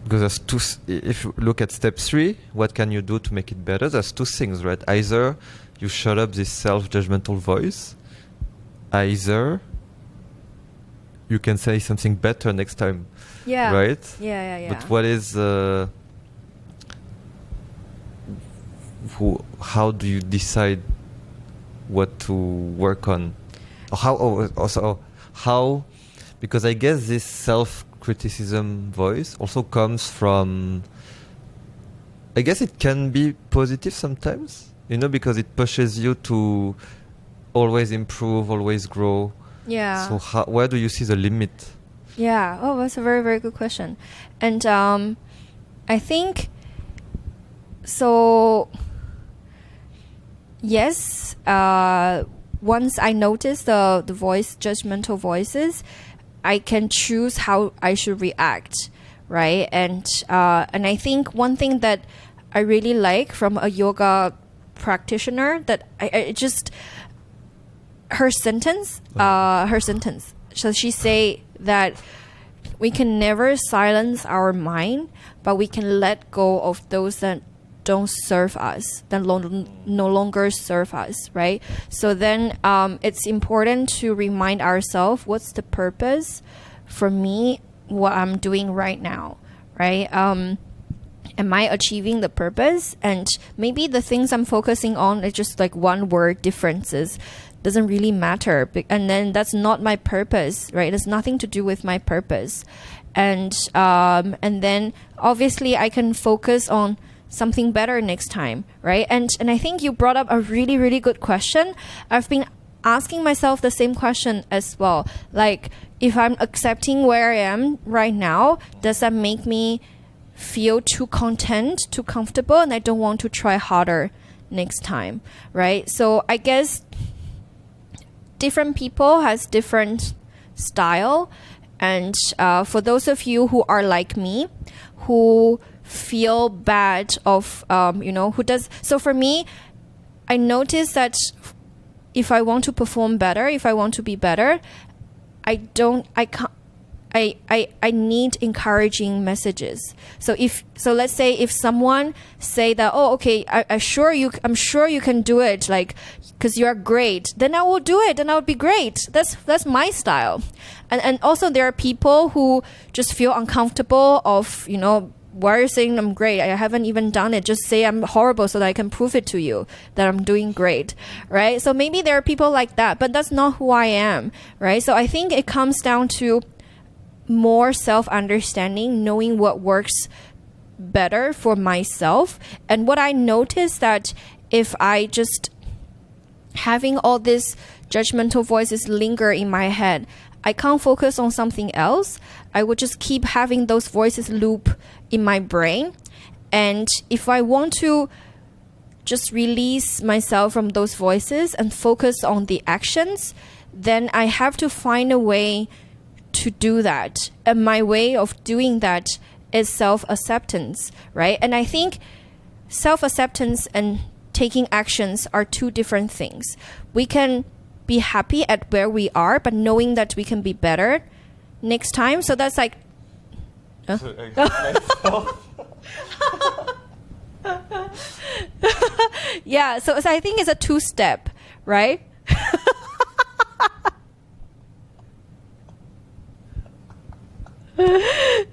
because there's two. If you look at step 3, what can you do to make it better? There's two things, right? Either you shut up this self-judgmental voice, either you can say something better next time. Yeah. Right? Yeah. But what is how do you decide what to work on? How because I guess this self-criticism voice also comes from, I guess it can be positive sometimes, because it pushes you to always improve, always grow. Yeah. So where do you see the limit? Yeah. Oh, that's a very, very good question. And I think so. Yes. Once I notice the judgmental voices, I can choose how I should react, right? And I think one thing that I really like from a yoga practitioner that I just her sentence. So she say that we can never silence our mind, but we can let go of those that don't serve us, that no longer serve us, right? So then it's important to remind ourselves what's the purpose for me, what I'm doing right now, right? Am I achieving the purpose? And maybe the things I'm focusing on is just like one word differences. Doesn't really matter. And then that's not my purpose, right? It's nothing to do with my purpose. And then obviously I can focus on something better next time, right? And I think you brought up a really, really good question. I've been asking myself the same question as well. Like, if I'm accepting where I am right now, does that make me feel too content, too comfortable, and I don't want to try harder next time, right? So I guess different people has different style, and for those of you who are like me, who feel bad of who does, so for me, I notice that if I want to perform better, if I want to be better, I need encouraging messages. So let's say if someone say that, oh, okay, I'm sure you can do it, like, because you are great, then I will do it and I'll be great. That's my style. And also there are people who just feel uncomfortable of, why are you saying I'm great? I haven't even done it. Just say I'm horrible so that I can prove it to you that I'm doing great, right? So maybe there are people like that, but that's not who I am, right? So I think it comes down to more self-understanding, knowing what works better for myself. And what I noticed that if I just having all these judgmental voices linger in my head, I can't focus on something else. I would just keep having those voices loop in my brain. And if I want to just release myself from those voices and focus on the actions, then I have to find a way to do that. And my way of doing that is self-acceptance, right? And I think self-acceptance and taking actions are two different things. We can be happy at where we are, but knowing that we can be better next time. So that's like... yeah, so I think it's a two-step, right? Okay.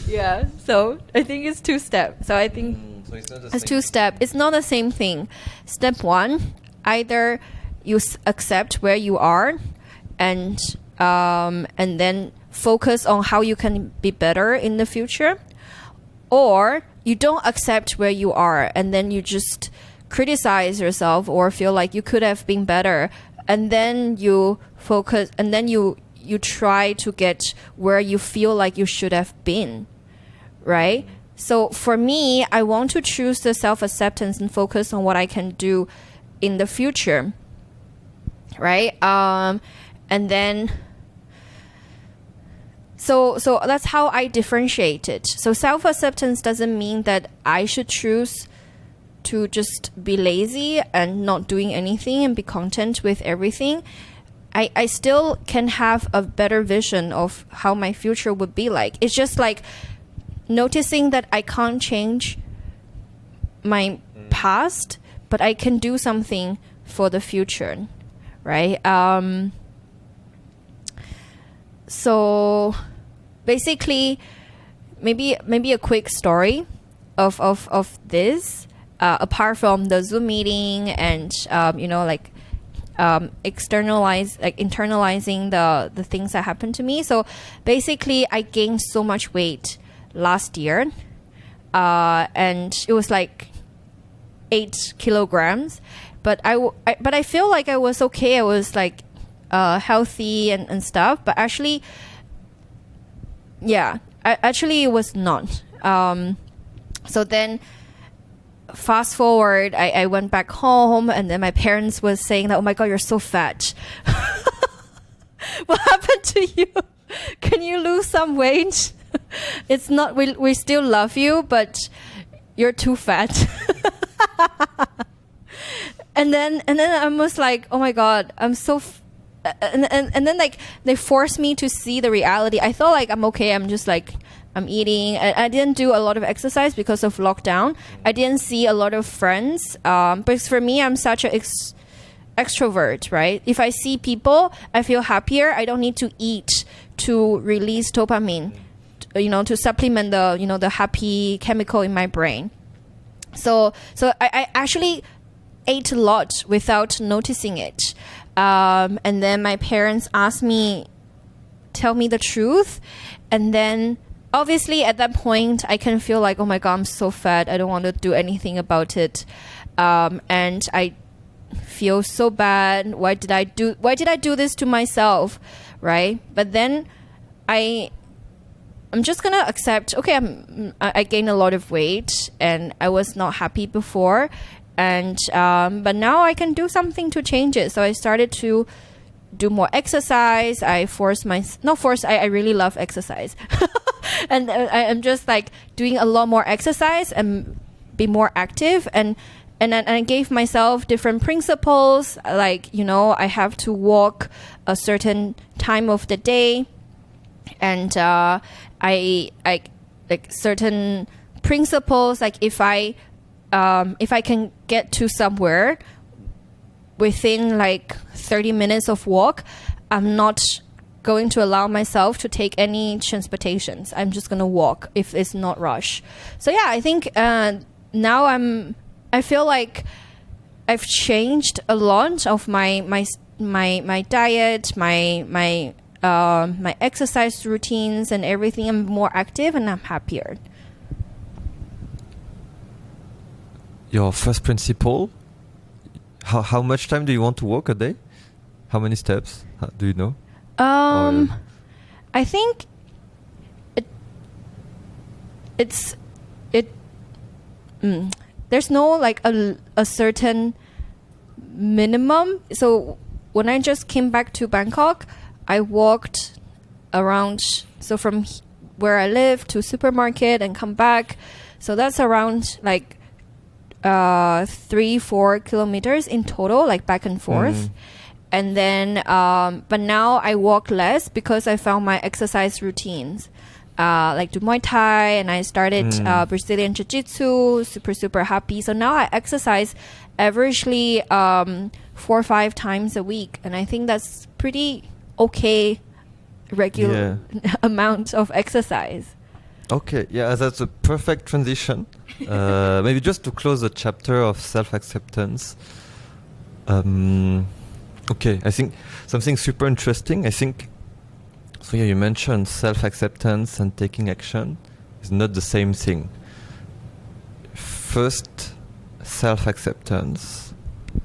Yeah, so I think it's two-step. So I think So it's not the it's same. two-step. It's not the same thing. Step one, either you accept where you are, and then focus on how you can be better in the future, or you don't accept where you are and then you just criticize yourself or feel like you could have been better, and then you focus, and then you try to get where you feel like you should have been, right? So for me, I want to choose the self-acceptance and focus on what I can do in the future, right? And then so that's how I differentiate it. So self-acceptance doesn't mean that I should choose to just be lazy and not doing anything and be content with everything. I still can have a better vision of how my future would be like. It's just like noticing that I can't change my past, but I can do something for the future, right? So basically, maybe a quick story of this, apart from the Zoom meeting and internalizing the things that happened to me. So basically, I gained so much weight last year, and it was like 8 kilograms. But I feel like I was okay. I was like healthy and stuff. But actually, yeah, actually it was not. So then, fast forward, I went back home, and then my parents was saying that, oh my God, you're so fat. to you, can you lose some weight? It's not, we still love you, but you're too fat. and then I was like, oh my God, I'm so and then like they forced me to see the reality. I thought like I'm okay, I'm just like I'm eating. I didn't do a lot of exercise because of lockdown. I didn't see a lot of friends because for me I'm such an extrovert, right? If I see people, I feel happier. I don't need to eat to release dopamine, to supplement the happy chemical in my brain. So I actually ate a lot without noticing it. And then my parents asked me, tell me the truth. And then obviously at that point I can feel like, oh my God, I'm so fat. I don't want to do anything about it. And I feel so bad. Why did I do this to myself? Right? But then I'm just gonna accept, okay, I gained a lot of weight and I was not happy before, and but now I can do something to change it. So I started to do more exercise. I really love exercise. And I'm just like doing a lot more exercise and be more active, and I gave myself different principles, like I have to walk a certain time of the day, and I like certain principles, like if I can get to somewhere within like 30 minutes of walk, I'm not going to allow myself to take any transportations. I'm just going to walk if it's not rush. So yeah, I think now I feel like I've changed a lot of my diet, my exercise routines and everything. I'm more active and I'm happier. Your first principle, how much time do you want to walk a day? How many steps? Do you know? I think there's no like a certain minimum. So when I just came back to Bangkok, I walked around, so from where I live to supermarket and come back. So that's around like 3-4 kilometers in total, like back and forth. And then but now I walk less because I found my exercise routines, like do Muay Thai, and I started Brazilian Jiu-Jitsu, super happy. So now I exercise averagely 4 or 5 times a week, and I think that's pretty okay regular amount of exercise. Okay, yeah, that's a perfect transition. Maybe just to close the chapter of self-acceptance. Okay, I think something super interesting. I think, so yeah, you mentioned self-acceptance and taking action is not the same thing. First, self-acceptance,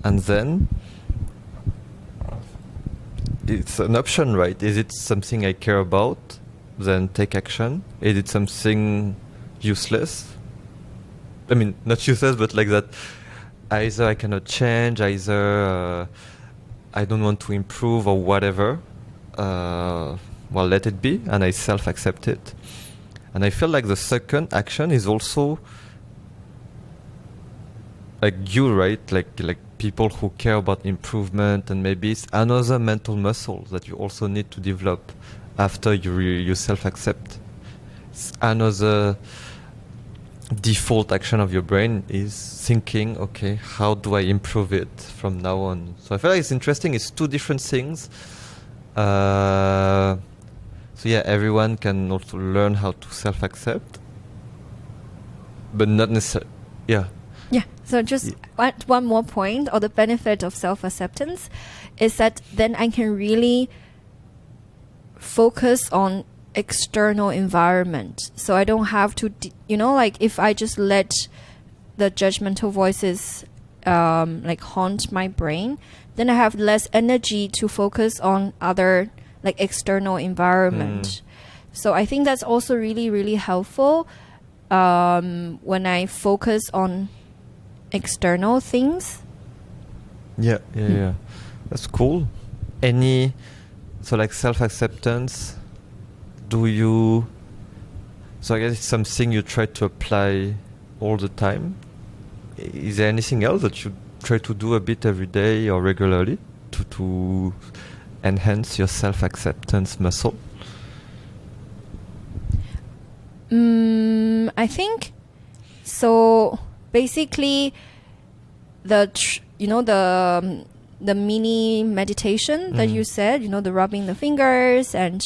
and then it's an option, right? Is it something I care about? Then take action. Is it something useless? I mean, not useless, but like that. Either I cannot change, either I don't want to improve or whatever. Well, let it be, and I self-accept it. And I feel like the second action is also like you, right? Like people who care about improvement, and maybe it's another mental muscle that you also need to develop after you self-accept. It's another default action of your brain is thinking, okay, how do I improve it from now on? So I feel like it's interesting. It's two different things. So yeah, everyone can also learn how to self-accept, but not necessarily. Yeah. Yeah. So just one more point, or the benefit of self-acceptance is that then I can really focus on external environment. So I don't have to, like if I just let the judgmental voices like haunt my brain, then I have less energy to focus on other like external environment. So I think that's also really, really helpful when I focus on external things. Yeah. That's cool. Any So like self-acceptance, do you... So I guess it's something you try to apply all the time. Is there anything else that you try to do a bit every day or regularly to enhance your self-acceptance muscle? I think so. Basically, the mini meditation that you said, the rubbing the fingers and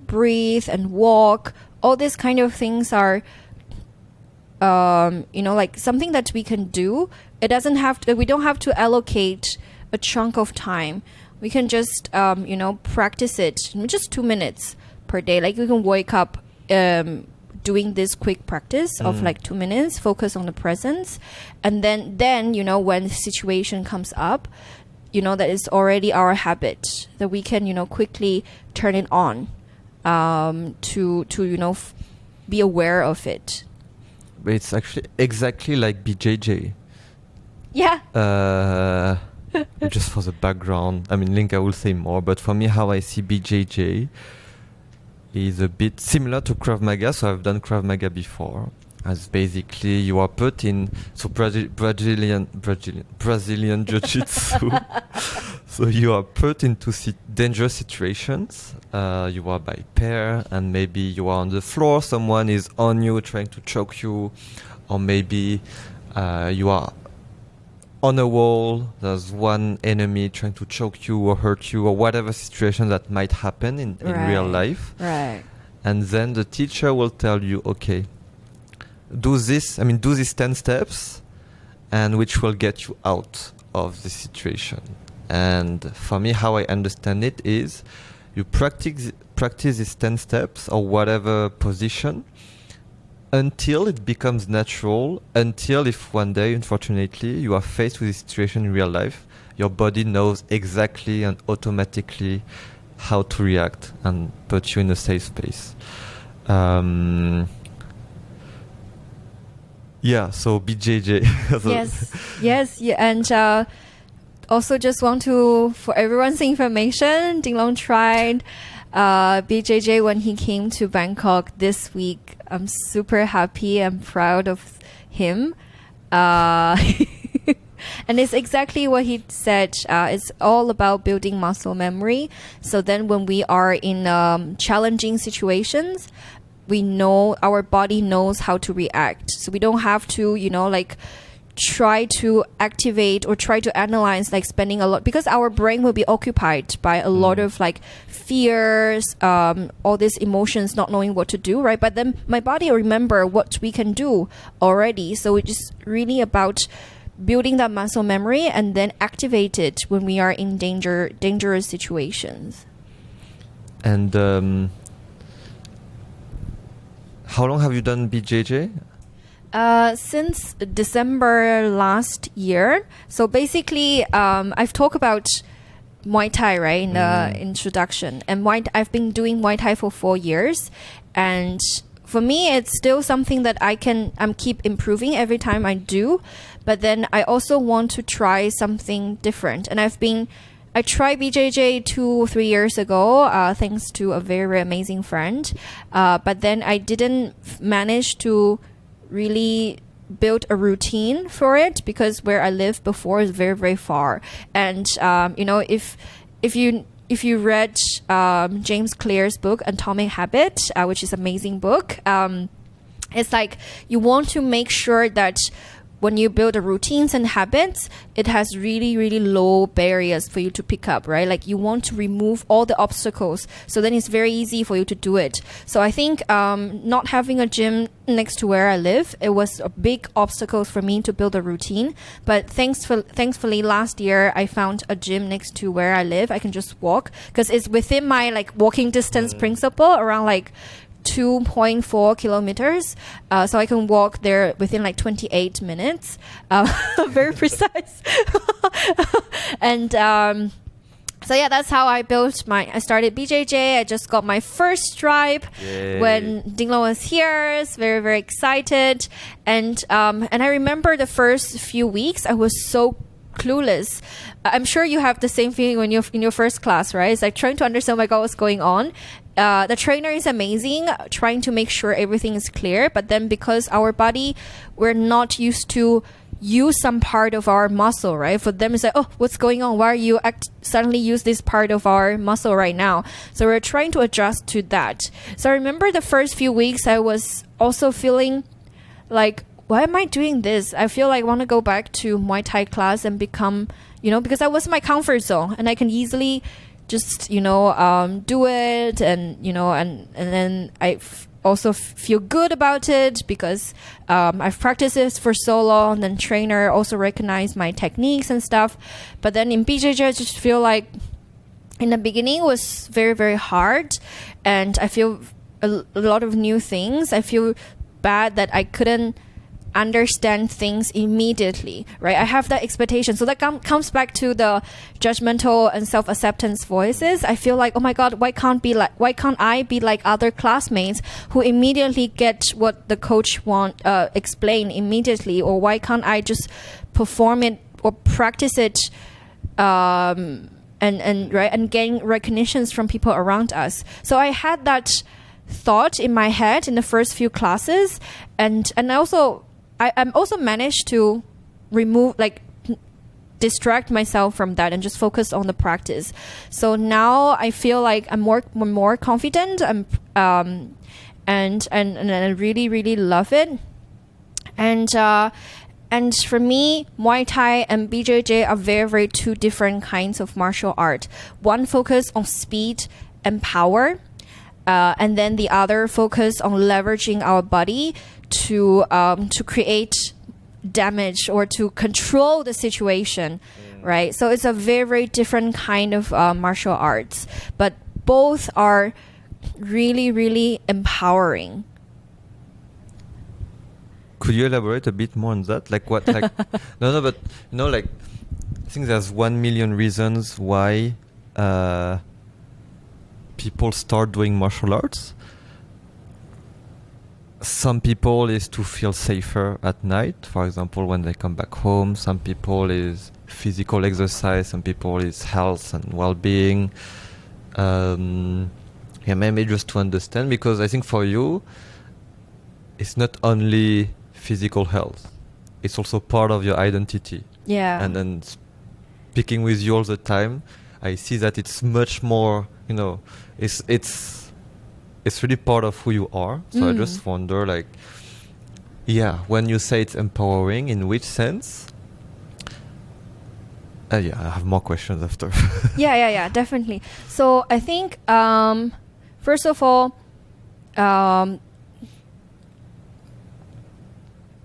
breathe and walk. All these kind of things are, like something that we can do. It doesn't have to. We don't have to allocate a chunk of time. We can just, practice it. Just 2 minutes per day. Like you can wake up, doing this quick practice of like 2 minutes, focus on the presence, and then when the situation comes up, that is already our habit that we can quickly turn it on. To be aware of it. But it's actually exactly like BJJ. Yeah. Just for the background, I mean, Linka will say more, but for me, how I see BJJ is a bit similar to Krav Maga. So I've done Krav Maga before. As basically you are put in Brazilian Jiu-Jitsu. So you are put into dangerous situations. You are by pair, and maybe you are on the floor. Someone is on you trying to choke you, or maybe you are on a wall. There's one enemy trying to choke you or hurt you, or whatever situation that might happen in real life. Right. And then the teacher will tell you, okay, do these 10 steps, and which will get you out of the situation. And for me, how I understand it is you practice these 10 steps or whatever position until it becomes natural, until if one day, unfortunately, you are faced with a situation in real life, your body knows exactly and automatically how to react and put you in a safe space. Yeah, so BJJ. Yes, yeah, and also just want to, for everyone's information, Dinglong tried BJJ when he came to Bangkok this week. I'm super happy and proud of him. And it's exactly what he said. It's all about building muscle memory. So then when we are in challenging situations, we know our body knows how to react. So we don't have to, try to activate or try to analyze, like spending a lot, because our brain will be occupied by a lot of like fears, all these emotions, not knowing what to do, right? But then my body will remember what we can do already. So it's just really about building that muscle memory and then activate it when we are in dangerous situations. And how long have you done BJJ? Since December last year. So basically, I've talked about Muay Thai, right, in the introduction. And I've been doing Muay Thai for 4 years. And for me, it's still something that I'm keep improving every time I do. But then I also want to try something different. And I tried BJJ 2 or 3 years ago, thanks to a very, very amazing friend. But then I didn't manage to really build a routine for it, because where I lived before is very, very far. And if you read James Clear's book Atomic Habit, which is an amazing book, it's like you want to make sure that when you build the routines and habits, it has really, really low barriers for you to pick up, right? Like you want to remove all the obstacles. So then it's very easy for you to do it. So I think not having a gym next to where I live, it was a big obstacle for me to build a routine. But thankfully last year, I found a gym next to where I live. I can just walk because it's within my like walking distance principle, around like 2.4 kilometers. So I can walk there within like 28 minutes. Very precise. And so yeah, that's how I started BJJ. I just got my first stripe. Yay. When Dinglo was here. I was very, very excited. And I remember the first few weeks, I was so clueless. I'm sure you have the same feeling when you're in your first class, right? It's like trying to understand, oh my God, what's going on. The trainer is amazing, trying to make sure everything is clear. But then because our body, we're not used to use some part of our muscle, right? For them, it's like, oh, what's going on? Why are you suddenly use this part of our muscle right now? So we're trying to adjust to that. So I remember the first few weeks, I was also feeling like, why am I doing this? I feel like I want to go back to Muay Thai class and become, because that was my comfort zone and I can easily just, do it. And, and then I also feel good about it because I've practiced this for so long. And then trainer also recognized my techniques and stuff. But then in BJJ, I just feel like in the beginning it was very, very hard. And I feel a lot of new things. I feel bad that I couldn't understand things immediately, right? I have that expectation. So that comes back to the judgmental and self-acceptance voices. I feel like, oh my God, why can't I be like other classmates who immediately get what the coach explain immediately? Or why can't I just perform it or practice it and gain recognitions from people around us? So I had that thought in my head in the first few classes, and I'm also managed to distract myself from that and just focus on the practice. So now I feel like I'm more confident. And I really, really love it. And for me, Muay Thai and BJJ are very, very two different kinds of martial art. One focus on speed and power. And then the other focus on leveraging our body to create damage or to control the situation, right? So it's a very, very different kind of martial arts, but both are really, really empowering. Could you elaborate a bit more on that? No, but I think there's 1 million reasons why people start doing martial arts. Some people is to feel safer at night, for example, when they come back home. Some people is physical exercise. Some people is health and well-being. Maybe just to understand, because I think for you, it's not only physical health. It's also part of your identity. Yeah. And then speaking with you all the time, I see that it's much more, it's really part of who you are. So I just wonder, when you say it's empowering, in which sense? I have more questions after. Yeah, definitely. So I think, first of all,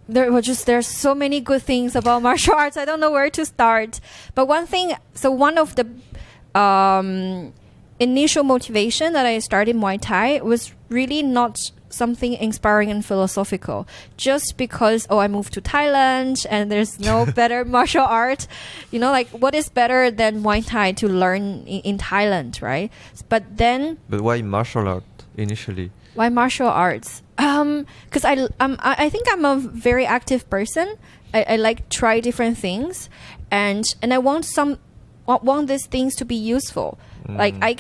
there's so many good things about martial arts. I don't know where to start. But one of the initial motivation that I started Muay Thai was really not something inspiring and philosophical. Just because, I moved to Thailand and there's no better martial art. What is better than Muay Thai to learn in Thailand, right? But why martial art initially? Why martial arts? Because I think I'm a very active person. I like try different things, and I want these things to be useful. Like I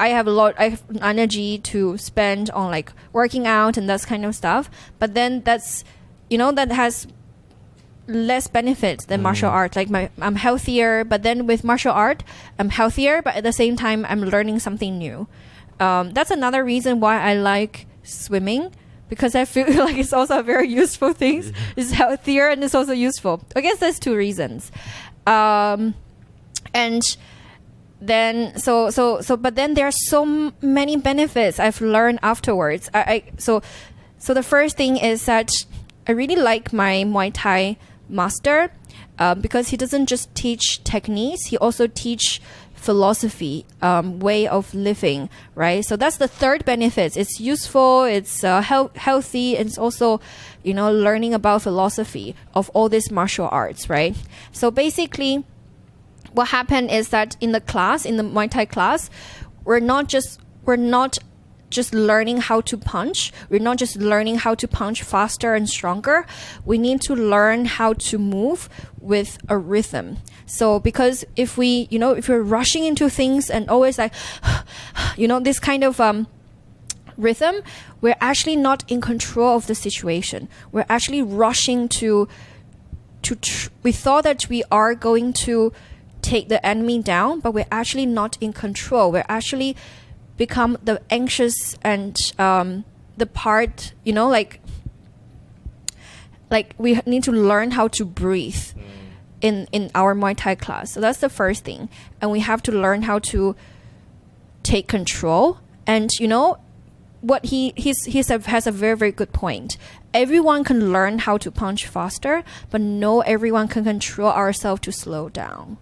have energy to spend on working out and that kind of stuff. But then that's, that has less benefits than martial art. I'm healthier, but then with martial art, I'm healthier, but at the same time, I'm learning something new. That's another reason why I like swimming, because I feel like it's also a very useful thing. It's healthier and it's also useful. I guess there's two reasons. And then but then there are so many benefits I've learned afterwards. So the first thing is that I really like my Muay Thai master because he doesn't just teach techniques, he also teach philosophy, way of living, right? So that's the third benefit. It's useful, it's healthy, and it's also, learning about philosophy of all these martial arts, right? So basically, what happened is that in the Muay Thai class, we're not just learning how to punch. We're not just learning how to punch faster and stronger. We need to learn how to move with a rhythm. So because if we're rushing into things and always like, this kind of rhythm, we're actually not in control of the situation. We're actually rushing we thought that we are going to take the enemy down, but we're actually not in control. We're actually become the anxious and the part, like we need to learn how to breathe in our Muay Thai class. So that's the first thing. And we have to learn how to take control. And what he has a very, very good point. Everyone can learn how to punch faster, but no everyone can control ourselves to slow down,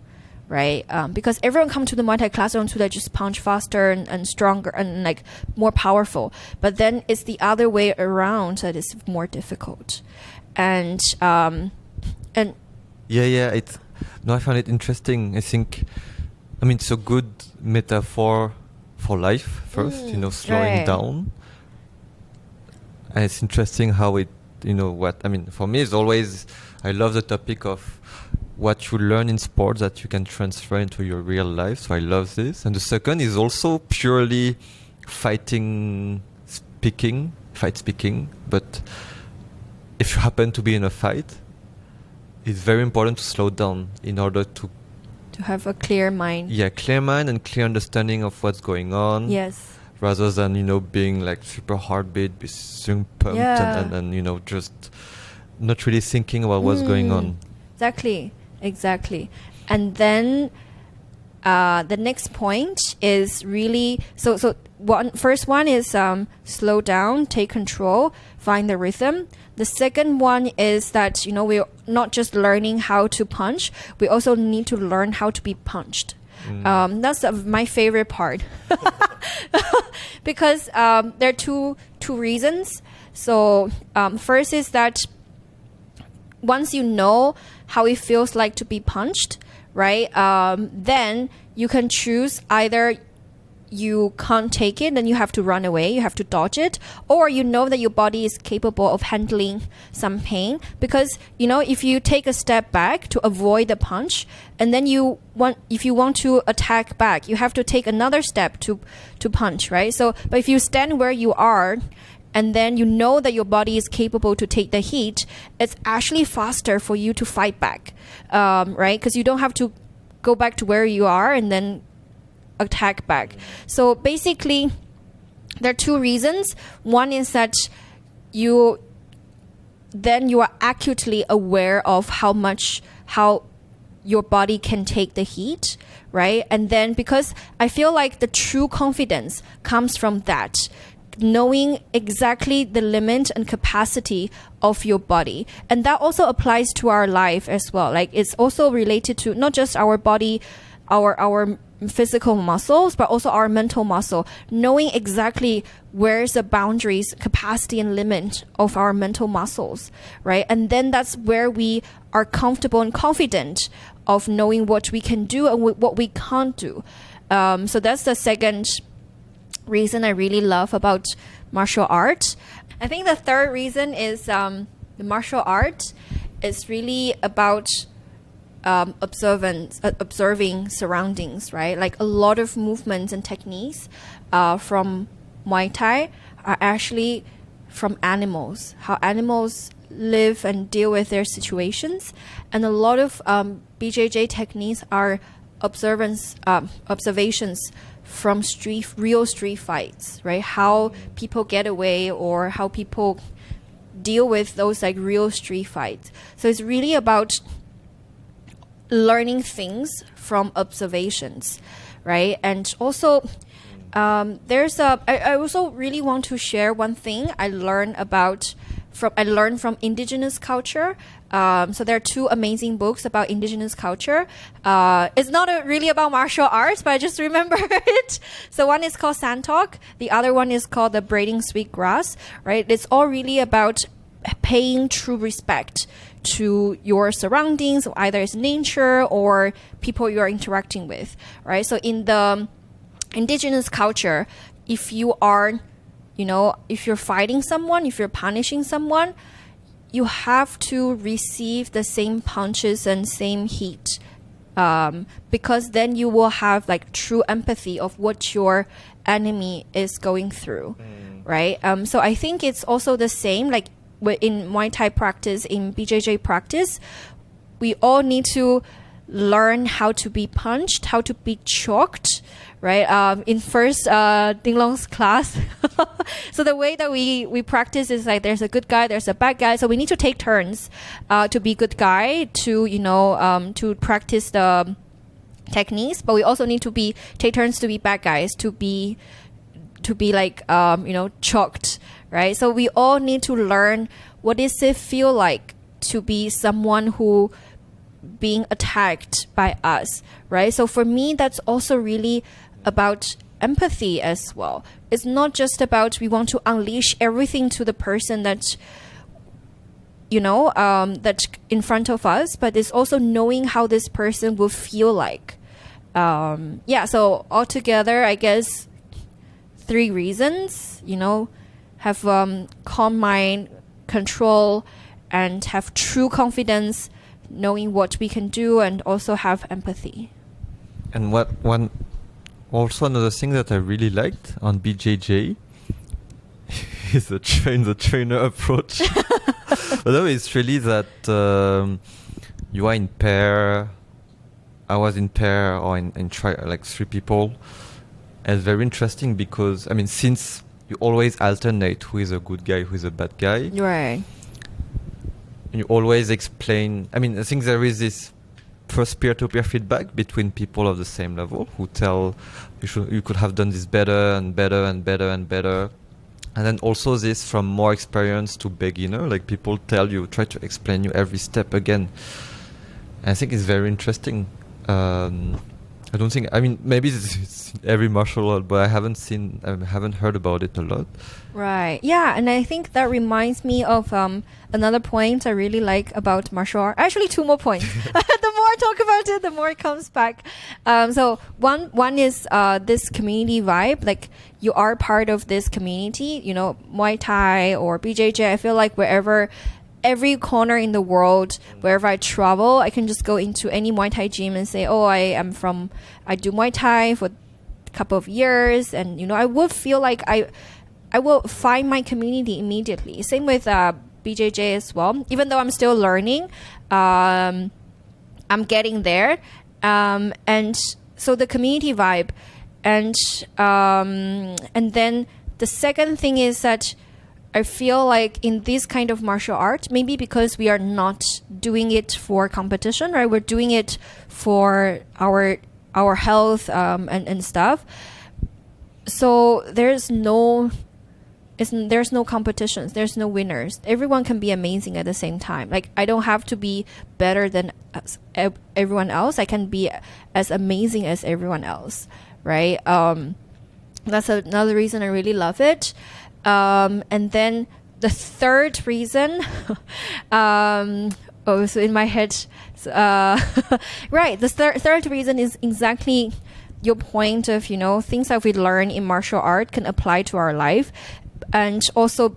right? Because everyone come to the Muay Thai classroom to just punch faster and stronger and like more powerful. But then it's the other way around that is more difficult. And I find it interesting. I think, it's a good metaphor for life first, slowing right. down. And it's interesting how it, for me, it's always, I love the topic of what you learn in sports that you can transfer into your real life. So I love this. And the second is also purely fight speaking. But if you happen to be in a fight, it's very important to slow down in order to have a clear mind. Yeah, clear mind and clear understanding of what's going on. Yes. Rather than, being like super heartbeat, being pumped and just not really thinking about what's going on. Exactly. And then the next point is really, first one is slow down, take control, find the rhythm. The second one is that, we're not just learning how to punch, we also need to learn how to be punched. That's my favorite part. Because there are two reasons. So first is that once you know how it feels like to be punched, right? Then you can choose either you can't take it, then you have to run away, you have to dodge it, or that your body is capable of handling some pain. Because if you take a step back to avoid the punch, and then if you want to attack back, you have to take another step to punch, right? So but if you stand where you are and then that your body is capable to take the heat, it's actually faster for you to fight back, right? Because you don't have to go back to where you are and then attack back. So basically there are two reasons. One is that you are acutely aware of how your body can take the heat, right? And then because I feel like the true confidence comes from that, knowing exactly the limit and capacity of your body. And that also applies to our life as well. Like it's also related to not just our body, our physical muscles, but also our mental muscle, knowing exactly where's the boundaries, capacity and limit of our mental muscles, right? And then that's where we are comfortable and confident of knowing what we can do and what we can't do. So that's the second reason I really love about martial arts. I think the third reason is the martial art is really about observing surroundings, right? Like a lot of movements and techniques from Muay Thai are actually from animals, how animals live and deal with their situations. And a lot of BJJ techniques are observations from real street fights, right? How people get away or how people deal with those like real street fights. So it's really about learning things from observations, right? And also I also really want to share one thing I learned from indigenous culture. So there are two amazing books about indigenous culture. It's not really about martial arts, but I just remember it. So one is called Sand Talk. The other one is called The Braiding Sweet Grass, right? It's all really about paying true respect to your surroundings, either it's nature or people you are interacting with, right? So in the indigenous culture, if you are if you're fighting someone, if you're punishing someone, you have to receive the same punches and same heat, because then you will have like true empathy of what your enemy is going through, right? So I think it's also the same, like in Muay Thai practice, in BJJ practice, we all need to learn how to be punched, how to be choked, right? In first Ding Long's class. So the way that we practice is like there's a good guy, there's a bad guy. So we need to take turns to be good guy, to to practice the techniques, but we also need to take turns to be bad guys, to be like choked, right? So we all need to learn what does it feel like to be someone who being attacked by us, right? So for me, that's also really about empathy as well. It's not just about we want to unleash everything to the person that that's in front of us, but it's also knowing how this person will feel like. So altogether, I guess 3 reasons, have calm mind, control, and have true confidence, knowing what we can do, and also have empathy. And another thing that I really liked on BJJ is the trainer approach. But no, it's really that you are in pair. I was in pair or in like 3 people. And it's very interesting because since you always alternate who is a good guy, who is a bad guy. Right. And you always explain. I think there is this first peer-to-peer feedback between people of the same level who tell you could have done this better and better and better and better. And then also this from more experience to beginner, like people try to explain you every step again. And I think it's very interesting. I don't think, maybe it's every martial art, but I haven't heard about it a lot. Right. Yeah. And I think that reminds me of another point I really like about martial art. Actually, 2 more points. The more I talk about it, the more it comes back. So one is this community vibe. Like you are part of this community, Muay Thai or BJJ. I feel like every corner in the world, wherever I travel, I can just go into any Muay Thai gym and say, I do Muay Thai for a couple of years. And, I would feel like I will find my community immediately. Same with BJJ as well. Even though I'm still learning, I'm getting there. And so the community vibe. And then the second thing is that I feel like in this kind of martial art, maybe because we are not doing it for competition, right? We're doing it for our health and stuff. So there's no competitions. There's no winners. Everyone can be amazing at the same time. Like I don't have to be better than everyone else. I can be as amazing as everyone else, right? That's another reason I really love it. And then the third reason, so in my head, right, the third reason is exactly your point of, things that we learn in martial art can apply to our life. And also,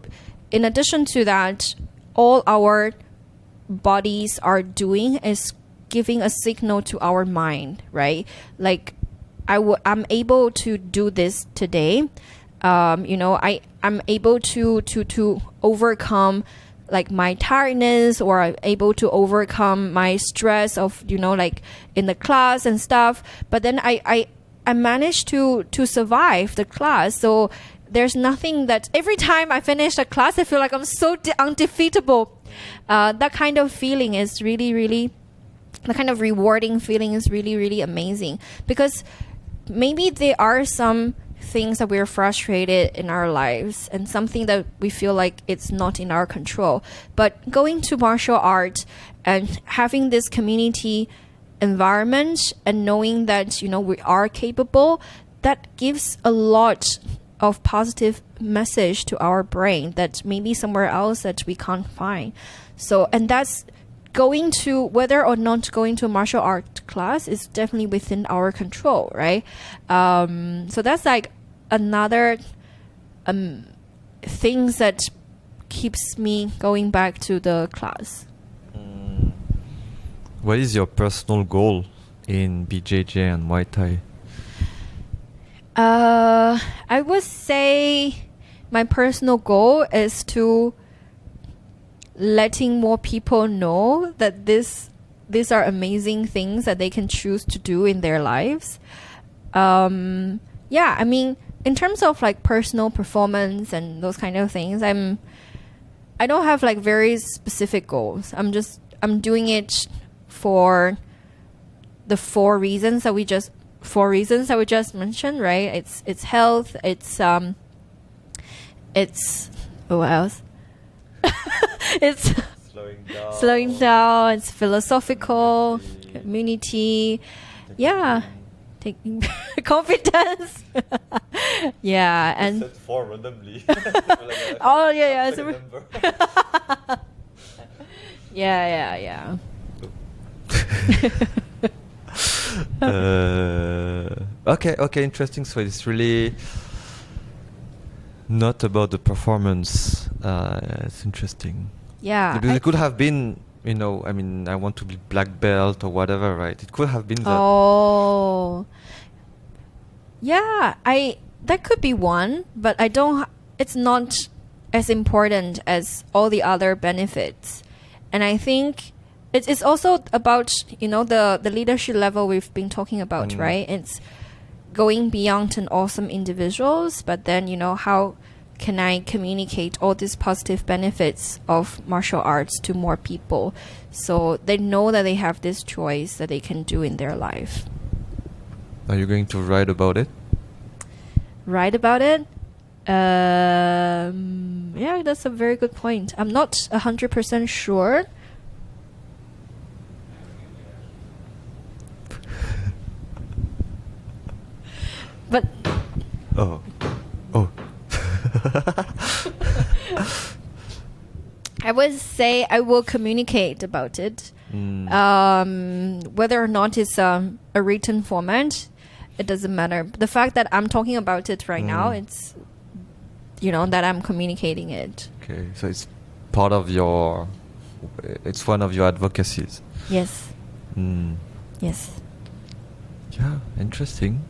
in addition to that, all our bodies are doing is giving a signal to our mind, right? Like, I'm able to do this today. I'm able to overcome like my tiredness, or I'm able to overcome my stress of, like in the class and stuff. But then I managed to survive the class. So there's nothing that every time I finish a class, I feel like I'm so undefeatable. That kind of feeling is really, really, the kind of rewarding feeling is really, really amazing. Because maybe there are some things that we're frustrated in our lives and something that we feel like it's not in our control. But going to martial art and having this community environment and knowing that, we are capable, that gives a lot of positive message to our brain that maybe somewhere else that we can't find. So, and that's going to, whether or not going to a martial art class is definitely within our control, right? So that's like another things that keeps me going back to the class. What is your personal goal in BJJ and Muay Thai? I would say my personal goal is to letting more people know that these are amazing things that they can choose to do in their lives. I mean, in terms of like personal performance and those kind of things, I don't have like very specific goals. I'm doing it for the four reasons that we just mentioned, right? It's health, it's what else? It's slowing down, it's philosophical, community, taking confidence. Yeah, and said four randomly. oh yeah. Yeah. Okay, interesting. So it's really not about the performance. It's interesting. Yeah. Because it could have been, I mean, I want to be black belt or whatever, right? It could have been that. Oh. Yeah, that could be one, but it's not as important as all the other benefits. And I think it's also about, the leadership level we've been talking about, right? It's going beyond an awesome individuals, but then, how can I communicate all these positive benefits of martial arts to more people so they know that they have this choice that they can do in their life. Are you going to write about it? Write about it? Yeah, that's a very good point. I'm not 100% sure. But Oh. I would say I will communicate about it. Whether or not it's a written format, it doesn't matter. The fact that I'm talking about it right now, it's that I'm communicating it. Okay, so it's it's one of your advocacies. Yes. Yes. Yeah, interesting.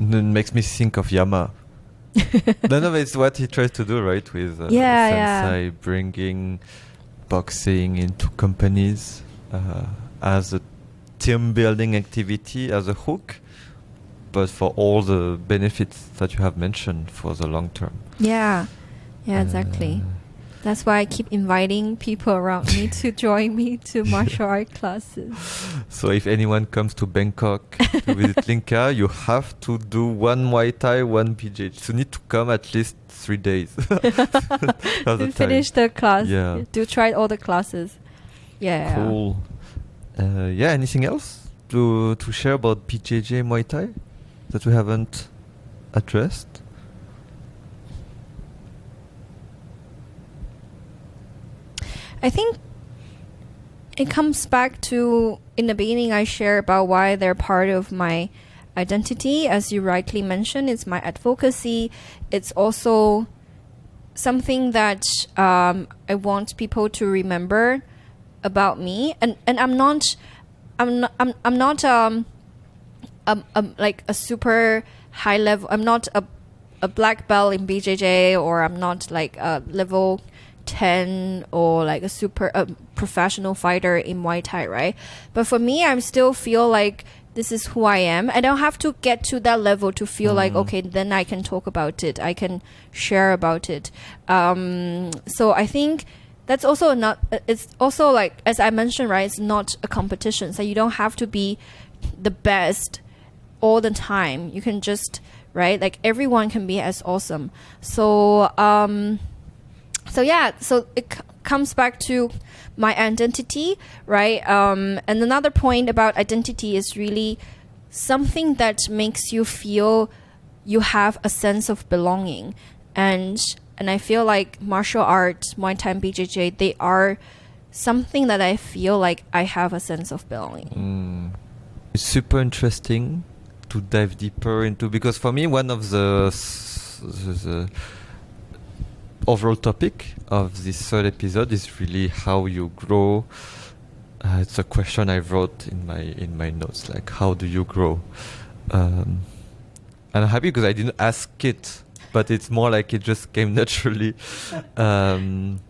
It makes me think of Yama. No, it's what he tries to do, right? With Sensei bringing boxing into companies as a team building activity, as a hook, but for all the benefits that you have mentioned for the long term. Yeah, exactly. That's why I keep inviting people around me to join me to martial art classes. So if anyone comes to Bangkok to visit Linka, you have to do one Muay Thai, one BJJ. So you need to come at least 3 days. To finish the class. Yeah. To try all the classes. Yeah. Cool. Anything else to share about BJJ Muay Thai that we haven't addressed? I think it comes back to, in the beginning, I share about why they're part of my identity. As you rightly mentioned, it's my advocacy. It's also something that I want people to remember about me. And I'm not like a super high level. I'm not a black belt in BJJ, or I'm not like a level 10 or like a super professional fighter in Muay Thai, right? But for me, I still feel like this is who I am. I don't have to get to that level to feel like, okay, then I can talk about it. I can share about it. So I think that's also not, it's also like, as I mentioned, right, it's not a competition. So you don't have to be the best all the time. You can just, right, like everyone can be as awesome. So it comes back to my identity, right? And another point about identity is really something that makes you feel you have a sense of belonging. And I feel like martial arts, Muay Thai and BJJ, they are something that I feel like I have a sense of belonging. It's super interesting to dive deeper into, because for me one of the overall topic of this third episode is really how you grow. It's a question I wrote in my notes, like how do you grow? And I'm happy because I didn't ask it, but it's more like it just came naturally. And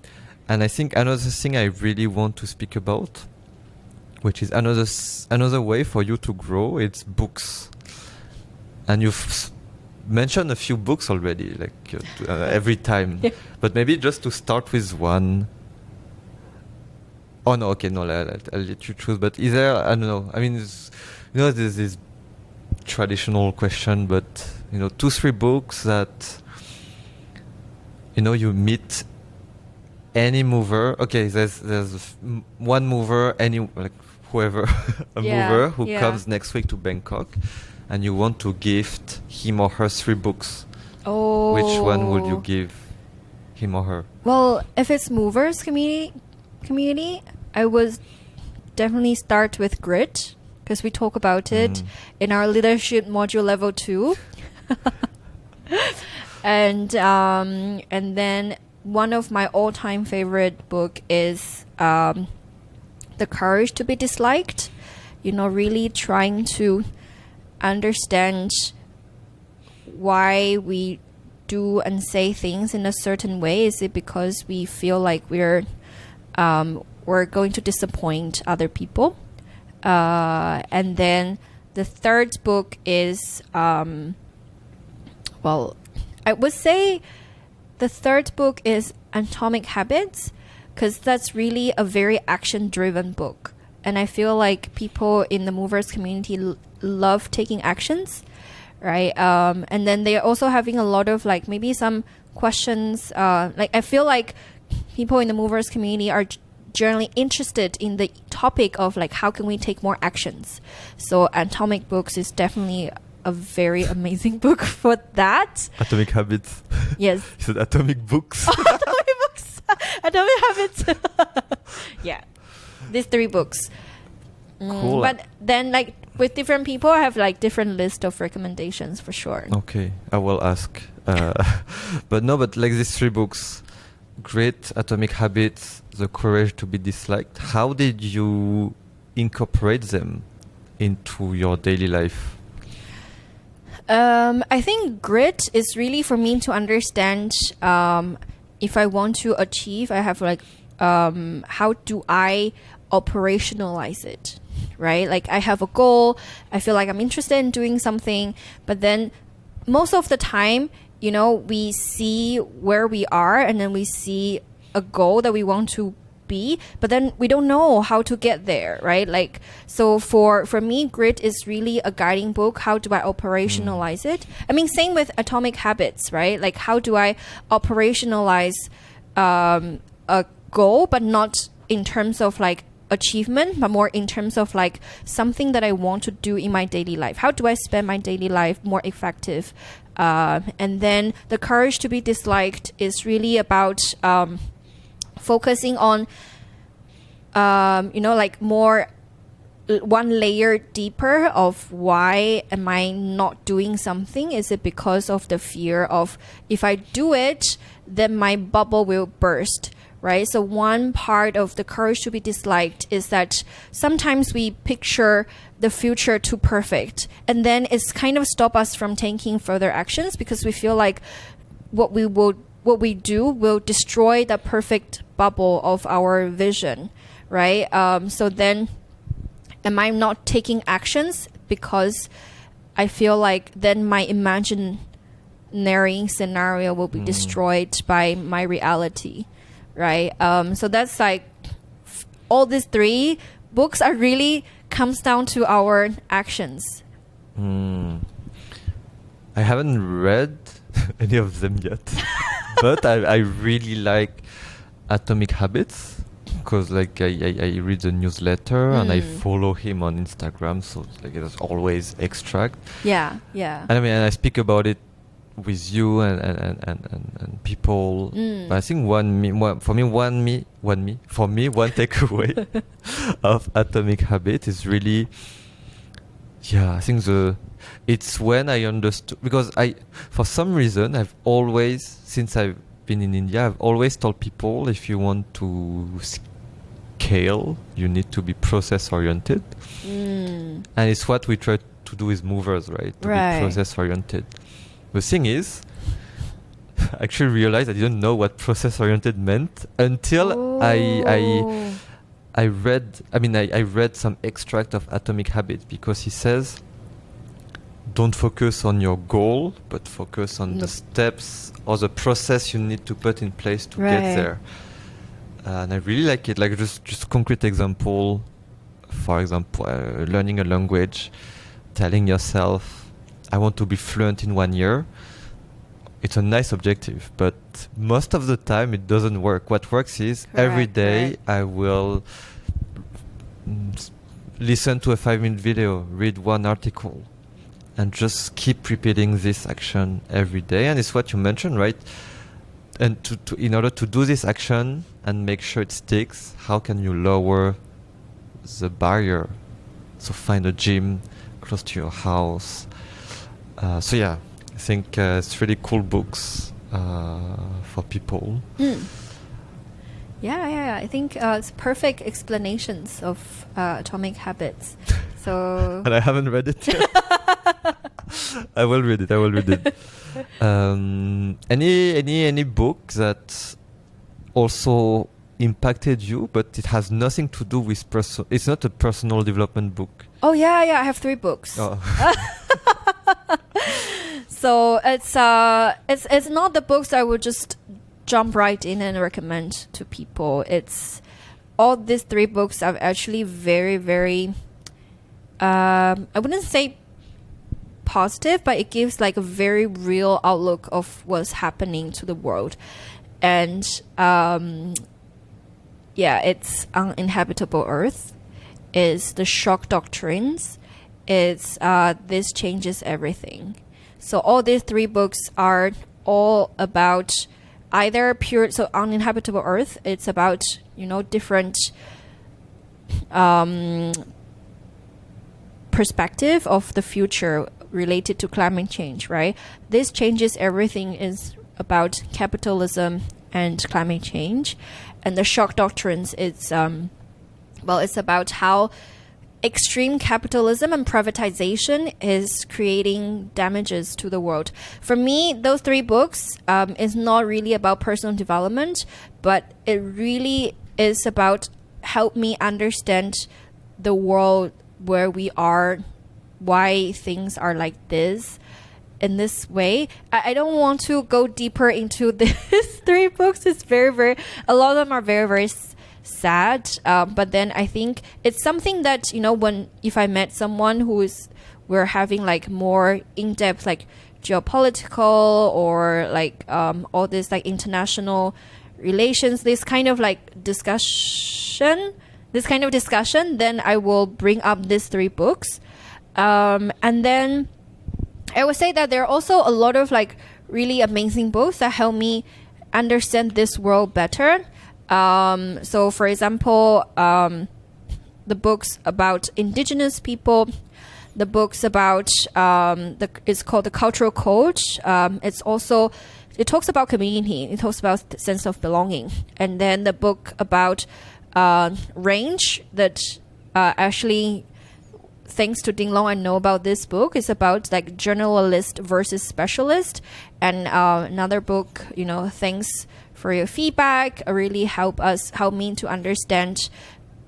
I think another thing I really want to speak about, which is another way for you to grow, it's books. And you've mentioned a few books already, like every time. But maybe just to start with one. Oh no, okay, no, I'll let you choose. But is there, I don't know, I mean, there's this traditional question, but 2-3 books that you meet any mover. Okay, there's one mover, whoever, mover who comes next week to Bangkok, and you want to gift him or her 3 books. Oh, which one would you give him or her? Well, if it's movers community, I would definitely start with grit, because we talk about it in our leadership module level 2. And then one of my all-time favorite book is The Courage to be Disliked. Really trying to understand why we do and say things in a certain way. Is it because we feel like we're going to disappoint other people? And then the third book is, I would say the third book is Atomic Habits, because that's really a very action-driven book. And I feel like people in the movers community love taking actions, right? And then they're also having a lot of maybe some questions. I feel like people in the movers community are generally interested in the topic of how can we take more actions. So Atomic Books is definitely a very amazing book for that. Atomic Habits. Yes. You said Atomic Books. Atomic Books. Atomic Habits. Yeah. These 3 books. Cool. But then with different people, I have different list of recommendations for sure. Okay, I will ask. But these 3 books, Great, Atomic Habits, The Courage to be Disliked, how did you incorporate them into your daily life? I think grit is really for me to understand if I want to achieve, I have how do I operationalize it, right? I have a goal, I feel like I'm interested in doing something, but then most of the time, we see where we are and then we see a goal that we want to be, but then we don't know how to get there, right? So for me, grit is really a guiding book. How do I operationalize it? I mean, same with Atomic Habits, right? How do I operationalize a goal, but not in terms of achievement, but more in terms of something that I want to do in my daily life. How do I spend my daily life more effective? And then The Courage to be Disliked is really about focusing on more one layer deeper of why am I not doing something. Is it because of the fear of if I do it, then my bubble will burst, right? So one part of The Courage to be Disliked is that sometimes we picture the future too perfect, and then it's kind of stop us from taking further actions because we feel like what we do will destroy the perfect bubble of our vision, right? So then am I not taking actions because I feel like then my imaginary scenario will be destroyed by my reality, right? So that's all these 3 books are really comes down to our actions. I haven't read any of them yet, but I really like Atomic Habits because I read the newsletter and I follow him on Instagram, so there's always extract. Yeah. And I mean, and I speak about it with you and people. But I think one takeaway of Atomic Habit is really Yeah, I think it's when I understood, because for some reason, since I've been in India, I've always told people, if you want to scale, you need to be process oriented. And it's what we try to do with movers, right? To be process oriented. The thing is, I actually realized I didn't know what process oriented meant until I read some extract of Atomic Habits, because he says, don't focus on your goal, but focus on the steps or the process you need to put in place to get there. And I really like it. Like just concrete example, for example, learning a language, telling yourself, I want to be fluent in 1 year. It's a nice objective, but most of the time it doesn't work. What works is every day I will listen to a 5-minute video, read one article, and just keep repeating this action every day. And it's what you mentioned, right? And in order to do this action and make sure it sticks, how can you lower the barrier? So find a gym close to your house. So yeah, I think it's really cool books for people. Yeah. I think it's perfect explanations of Atomic Habits. So and I haven't read it yet. I will read it. Any book that also impacted you, but it has nothing to do with it's not a personal development book? Oh yeah, I have 3 books. Oh. So it's not the books I would just jump right in and recommend to people. It's all these 3 books are actually very, very I wouldn't say positive, but it gives like a very real outlook of what's happening to the world. And it's Uninhabitable Earth, is The Shock Doctrines, it's This Changes Everything. So all these 3 books are all about either so Uninhabitable Earth, it's about, different perspective of the future related to climate change, right? This Changes Everything is about capitalism and climate change. And The Shock Doctrines, it's about how extreme capitalism and privatization is creating damages to the world. For me, those 3 books is not really about personal development, but it really is about help me understand the world where we are, why things are like this, in this way. I don't want to go deeper into these 3 books. It's very, very, a lot of them are very, very sad. But then I think it's something that, if I met someone we're having like more in-depth, like geopolitical or like all this like international relations, this kind of discussion, then I will bring up these 3 books. And then I would say that there are also a lot of like really amazing books that help me understand this world better. So for example, the books about indigenous people, the books about it's called The Cultural Code. It talks about community. It talks about the sense of belonging. And then the book about range that actually, thanks to Ding Long, I know about this book. It's about like generalist versus specialist. And another book, thanks for your feedback, really help me to understand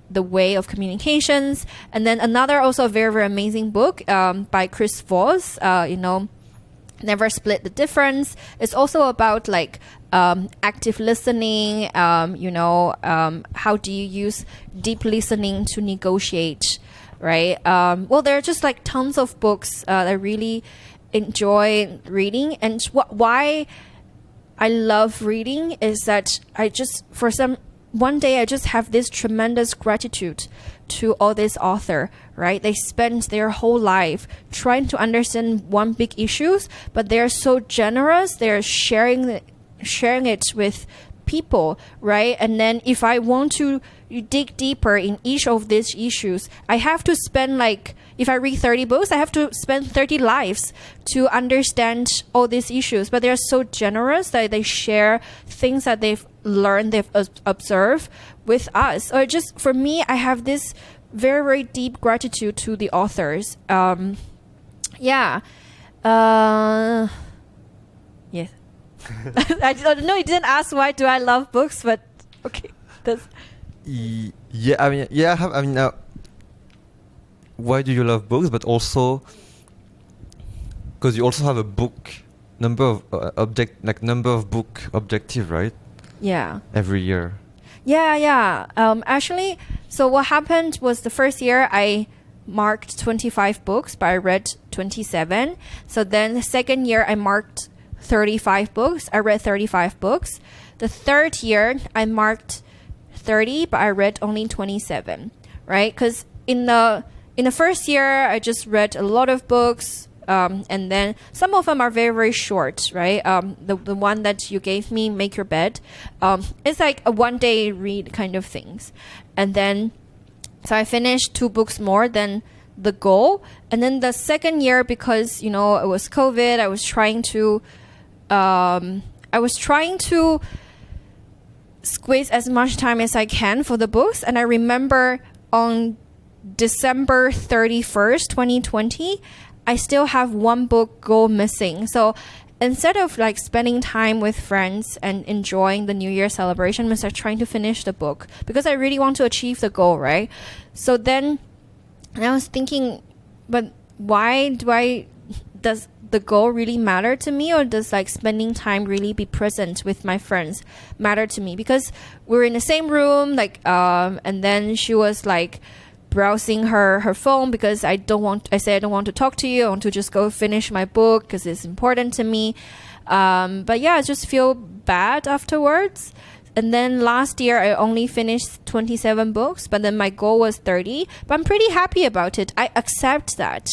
the way of communications. And then another also very, very amazing book by Chris Voss, Never Split the Difference. It's also about like active listening, how do you use deep listening to negotiate, right? There are just like tons of books that I really enjoy reading. And why I love reading is that one day I just have this tremendous gratitude to all this author, right? They spend their whole life trying to understand one big issues, but they're so generous. They're sharing it with people, right? And then if I want to dig deeper in each of these issues, I have to spend like, if I read 30 books, I have to spend 30 lives to understand all these issues. But they're so generous that they share things that they've learned, they've observed with us. Or just for me, I have this very, very deep gratitude to the authors. Yes. I don't know. You didn't ask why do I love books, but okay. That's why do you love books? But also because you also have a book number of book objective, right? Yeah. Every year. Yeah. Actually, so what happened was the first year I marked 25 books, but I read 27. So then the second year I marked 35 books. I read 35 books. The third year I marked 30, but I read only 27, right? Because in the first year I just read a lot of books, and then some of them are very, very short, right? The one that you gave me, Make Your Bed, it's like a one-day read kind of things. And then so I finished 2 books more than the goal. And then the second year, because it was COVID, I was trying to squeeze as much time as I can for the books. And I remember on December 31st, 2020, I still have 1 book goal missing. So instead of like spending time with friends and enjoying the New Year celebration, I started trying to finish the book because I really want to achieve the goal, right? So then I was thinking, but why does the goal really matter to me, or does like spending time really be present with my friends matter to me? Because we're in the same room, like, and then she was like browsing her phone because I said I don't want to talk to you. I want to just go finish my book because it's important to me. But yeah, I just feel bad afterwards. And then last year I only finished 27 books, but then my goal was 30. But I'm pretty happy about it. I accept that.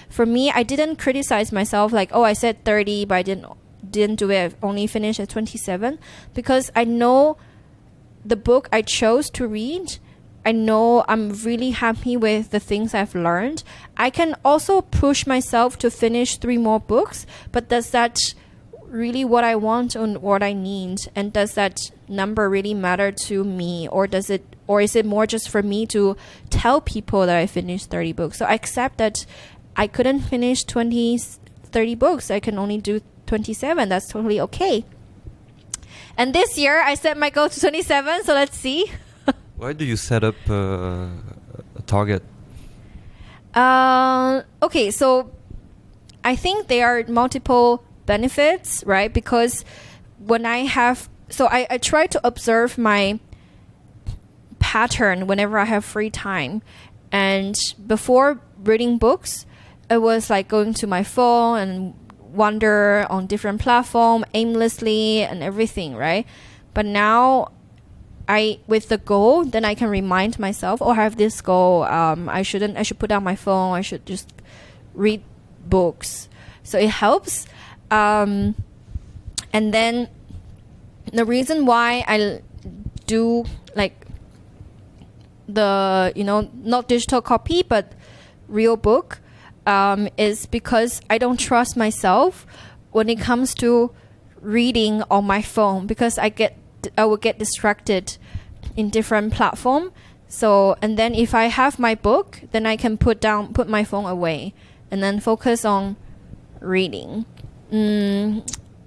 For me, I didn't criticize myself like, oh, I said 30, but I didn't do it. I only finished at 27 because I know the book I chose to read. I know I'm really happy with the things I've learned. I can also push myself to finish 3 more books, but does that really what I want and what I need? And does that number really matter to me, or is it more just for me to tell people that I finished 30 books? So I accept that I couldn't finish 30 books. I can only do 27. That's totally okay. And this year I set my goal to 27, so let's see. Why do you set up a target? Okay, so I think there are multiple benefits, right? Because when I try to observe my pattern whenever I have free time. And before reading books, it was like going to my phone and wander on different platforms aimlessly and everything, right? But now with the goal, then I can remind myself, I have this goal. I should put down my phone. I should just read books. So it helps. And then the reason why I do like the, not digital copy, but real book, is because I don't trust myself when it comes to reading on my phone, because I will get distracted in different platform. So, and then if I have my book, then I can put my phone away and then focus on reading.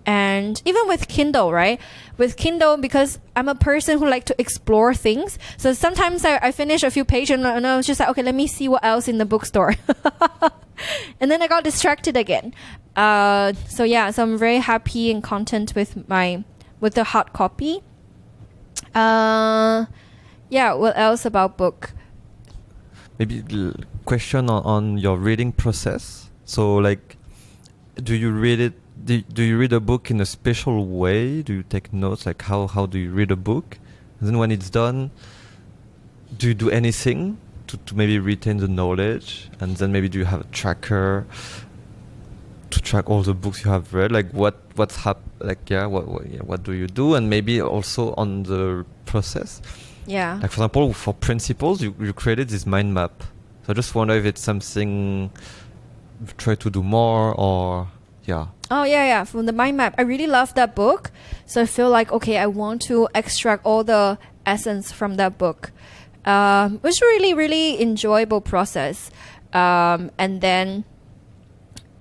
And even with Kindle, right? With Kindle, because I'm a person who like to explore things. So sometimes I finish a few pages and I was just like, okay, let me see what else in the bookstore. And then I got distracted again. So I'm very happy and content with the hard copy. What else about book? Maybe question on your reading process. So like, do you read it? Do you read a book in a special way? Do you take notes? Like how do you read a book? And then when it's done, do you do anything to maybe retain the knowledge? And then maybe do you have a tracker to track all the books you have read? Like what do you do? And maybe also on the process. Yeah. Like for example, for principles, you created this mind map. So I just wonder if it's something you try to do more or yeah. Oh yeah. From the mind map, I really love that book. So I feel like okay, I want to extract all the essence from that book. It was really enjoyable process. And then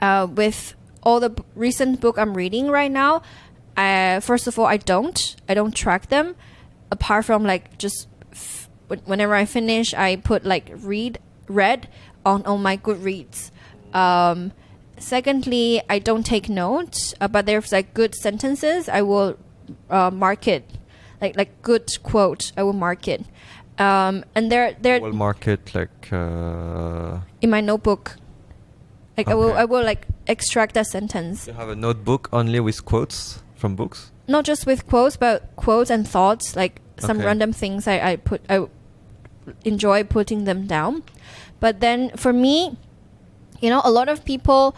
with all the recent book I'm reading right now, first of all, I don't track them, apart from like just whenever I finish, I put like read on my Goodreads. Secondly, I don't take notes, but there's like good sentences, I will mark it, like good quote, I will mark it. And there will mark it like in my notebook. Like okay. I will like extract that sentence. You have a notebook only with quotes from books? Not just with quotes, but quotes and thoughts, like some random things I enjoy putting them down. But then for me, a lot of people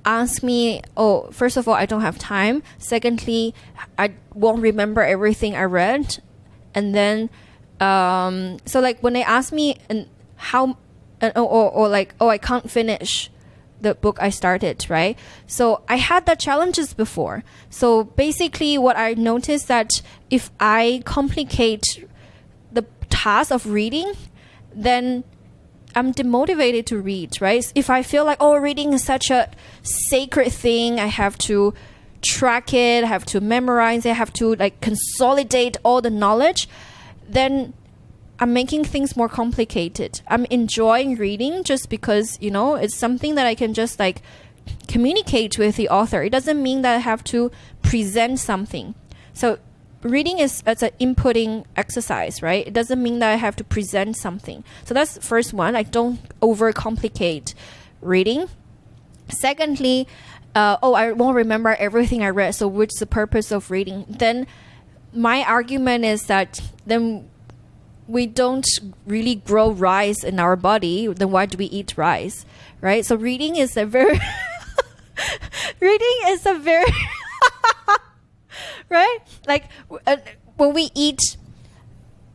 ask me, oh, first of all, I don't have time. Secondly, I won't remember everything I read. And then so like when they ask me and how or like, oh, I can't finish the book I started, right? So I had the challenges before. So basically what I noticed that if I complicate the task of reading, then I'm demotivated to read, right? If I feel like, oh, reading is such a sacred thing, I have to track it, I have to memorize it, I have to like consolidate all the knowledge, then I'm making things more complicated. I'm enjoying reading just because, it's something that I can just like communicate with the author. It doesn't mean that I have to present something. So reading is an inputting exercise, right? It doesn't mean that I have to present something. So that's the first one. I don't overcomplicate reading. Secondly, I won't remember everything I read. So what's the purpose of reading? Then my argument is that then we don't really grow rice in our body, then why do we eat rice, right? So reading is a very right? Like when we eat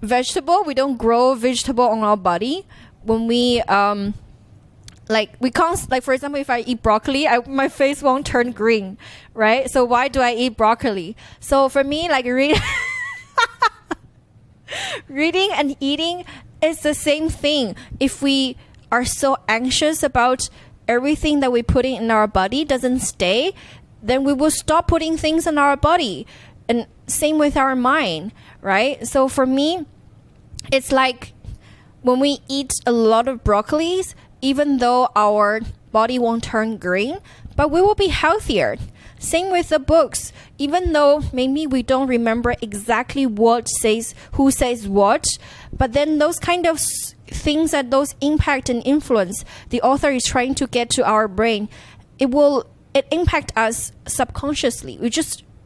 vegetable, we don't grow vegetable on our body. When we we can't, like for example, if I eat broccoli, my face won't turn green, right? So why do I eat broccoli? So for me, like reading and eating is the same thing. If we are so anxious about everything that we put in our body doesn't stay, then we will stop putting things in our body. And same with our mind, right? So for me, it's like when we eat a lot of broccolis, even though our body won't turn green, but we will be healthier. Same with the books. Even though maybe we don't remember exactly who says what, but then those kind of things that those impact and influence the author is trying to get to our brain, it impact us subconsciously.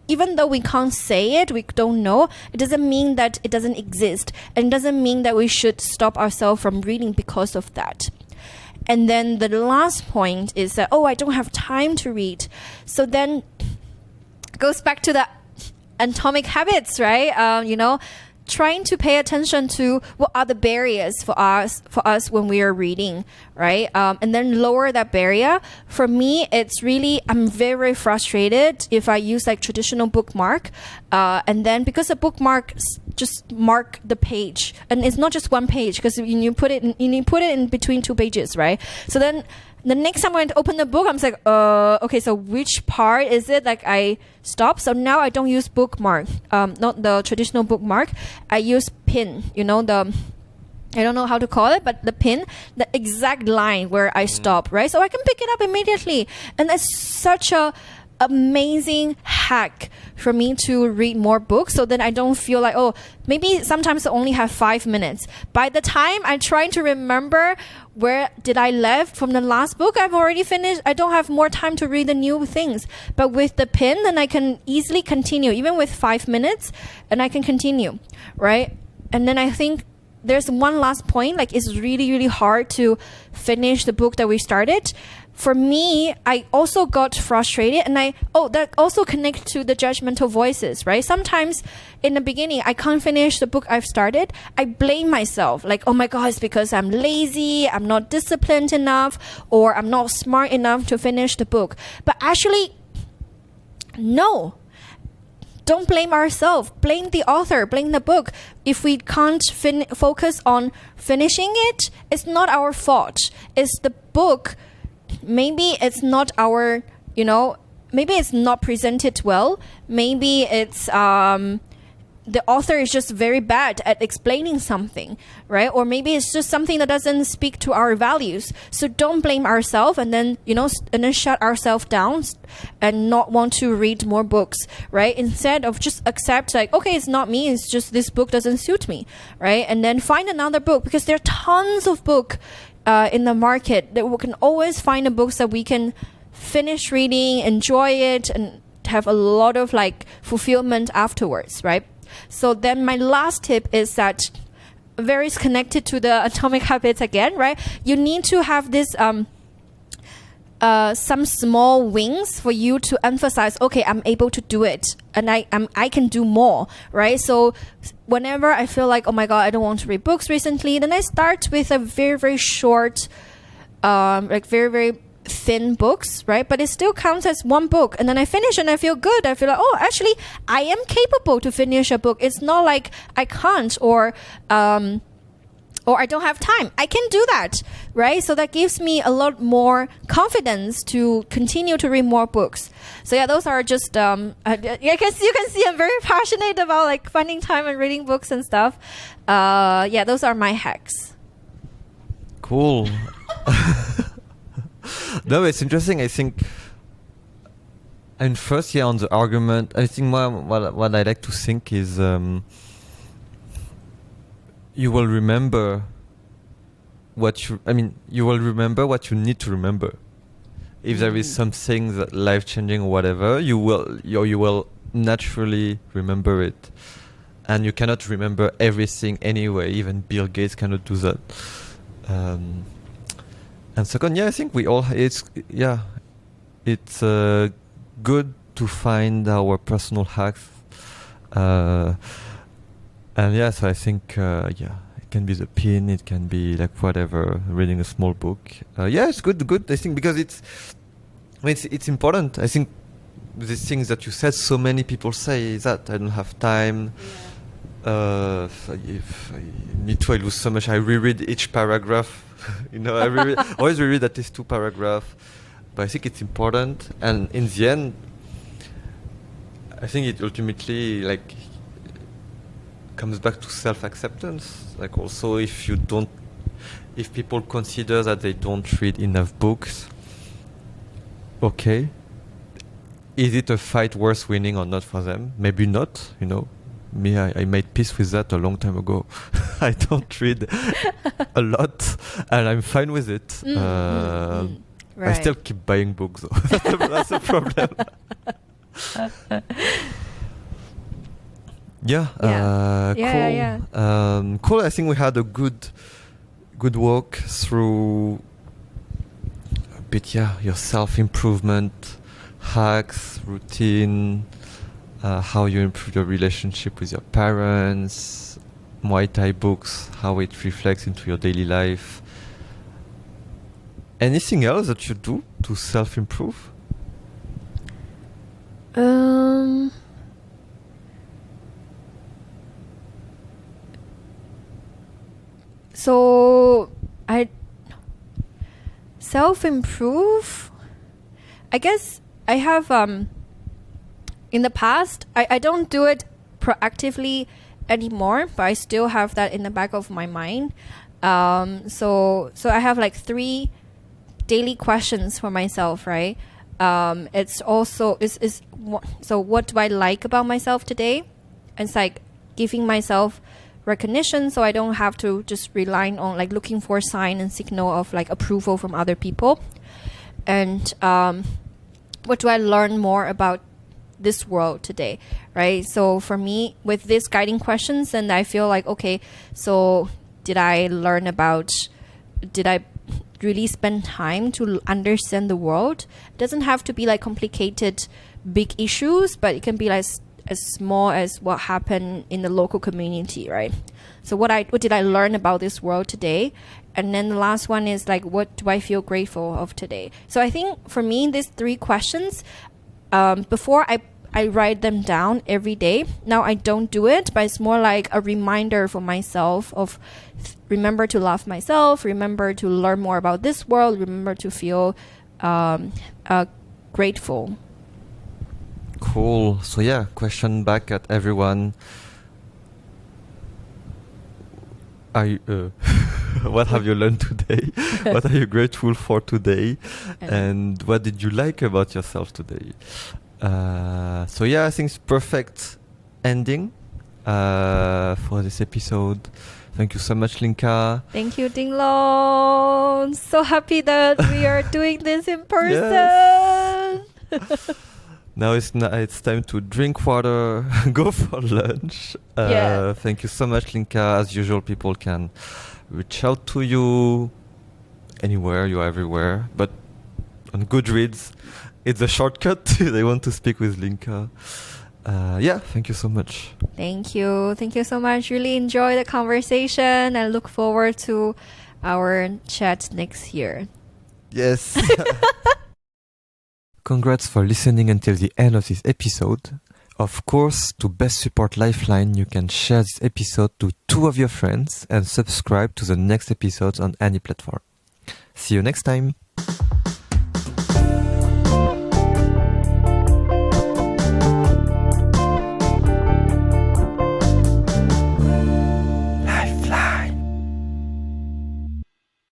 Even though we can't say it, we don't know, it doesn't mean that it doesn't exist. And it doesn't mean that we should stop ourselves from reading because of that. And then the last point is that, I don't have time to read. So then goes back to the atomic habits, right? Trying to pay attention to what are the barriers for us when we are reading, right? And then lower that barrier. For me, it's really, I'm very frustrated if I use like traditional bookmark. And then because a bookmark just mark the page, and it's not just one page, because you put it in between two pages, right? So then the next time when I open the book, I'm like, okay, so which part is it? Like I stop. So now I don't use bookmark, not the traditional bookmark. I use pin, I don't know how to call it, but the pin, the exact line where I stop, right? So I can pick it up immediately. And that's such a amazing hack for me to read more books, so then I don't feel like, maybe sometimes I only have 5 minutes. By the time I try to remember where did I left from the last book, I've already finished. I don't have more time to read the new things. But with the pen, then I can easily continue, even with 5 minutes, and I can continue, right? And then I think there's one last point, like it's really, really hard to finish the book that we started. For me, I also got frustrated, and that also connects to the judgmental voices, right? Sometimes in the beginning, I can't finish the book I've started. I blame myself, like, oh my God, it's because I'm lazy, I'm not disciplined enough, or I'm not smart enough to finish the book. But actually, no. Don't blame ourselves. Blame the author. Blame the book. If we can't focus on finishing it, it's not our fault. It's the book. Maybe it's not our, maybe it's not presented well. Maybe it's the author is just very bad at explaining something, right? Or maybe it's just something that doesn't speak to our values. So don't blame ourselves and then, and then shut ourselves down and not want to read more books, right? Instead of just accept like, okay, it's not me. It's just this book doesn't suit me, right? And then find another book, because there are tons of books in the market that we can always find the books that we can finish reading, enjoy it, and have a lot of like fulfillment afterwards, right? So then my last tip is that very connected to the atomic habits again, right? You need to have this some small wins for you to emphasize, okay, I'm able to do it, and I can do more, right? So whenever I feel like, oh my God, I don't want to read books recently, then I start with a very, very short, like very, very thin books, right? But it still counts as one book, and then I finish and I feel good. I feel like, oh, actually I am capable to finish a book. It's not like I can't, or I don't have time. I can do that, right? So that gives me a lot more confidence to continue to read more books. So yeah, those are just you can see I'm very passionate about like finding time and reading books and stuff. Yeah, those are my hacks. Cool. No, it's interesting. I think, and first, yeah, on the argument, I think what I like to think is you will remember you will remember what you need to remember. If there is something that life-changing or whatever, you will naturally remember it. And you cannot remember everything anyway. Even Bill Gates cannot do that. And second, yeah, I think it's good to find our personal hacks. And yeah, so I think, it can be the pin, it can be like whatever, reading a small book. Yeah, it's good, I think, because it's important. I think these things that you said, so many people say that I don't have time. Yeah. Me too, I lose so much. I reread each paragraph. I always reread at least 2 paragraphs. But I think it's important, and in the end, I think it ultimately comes back to self-acceptance. Like also, if people consider that they don't read enough books, okay, is it a fight worth winning or not for them? Maybe not. Me, I made peace with that a long time ago. I don't read a lot, and I'm fine with it. Right. I still keep buying books, though. That's a problem. Cool. Cool. I think we had a good walk through a bit, your self-improvement, hacks, routine, how you improve your relationship with your parents, Muay Thai books, how it reflects into your daily life. Anything else that you do to self-improve? So I self-improve, I guess I have in the past, I don't do it proactively anymore, but I still have that in the back of my mind. So I have like 3 daily questions for myself, right? It's also so what do I like about myself today? It's like giving myself recognition, so I don't have to just rely on like looking for sign and signal of like approval from other people. And what do I learn more about this world today, right? So for me, with these guiding questions, and I feel like, okay, so did I learn about, did I really spend time to understand the world? It doesn't have to be like complicated big issues, but it can be like as small as what happened in the local community, right? So what did I learn about this world today? And then the last one is like, what do I feel grateful of today? So I think for me, these 3 questions, before I write them down every day. Now I don't do it, but it's more like a reminder for myself of remember to love myself, remember to learn more about this world, remember to feel grateful. Cool. So yeah, question back at everyone. What have you learned today? What are you grateful for today? And what did you like about yourself today? So yeah, I think it's perfect ending for this episode. Thank you so much, Linka. Thank you, Ding Long. So happy that we are doing this in person. Yes. Now it's time to drink water, go for lunch. Thank you so much, Linka. As usual, people can reach out to you anywhere. You are everywhere. But on Goodreads, it's a shortcut. They want to speak with Linka. Thank you so much. Thank you. Thank you so much. Really enjoy the conversation. I look forward to our chat next year. Yes. Congrats for listening until the end of this episode. Of course, to best support Lifeline, you can share this episode to 2 of your friends and subscribe to the next episodes on any platform. See you next time.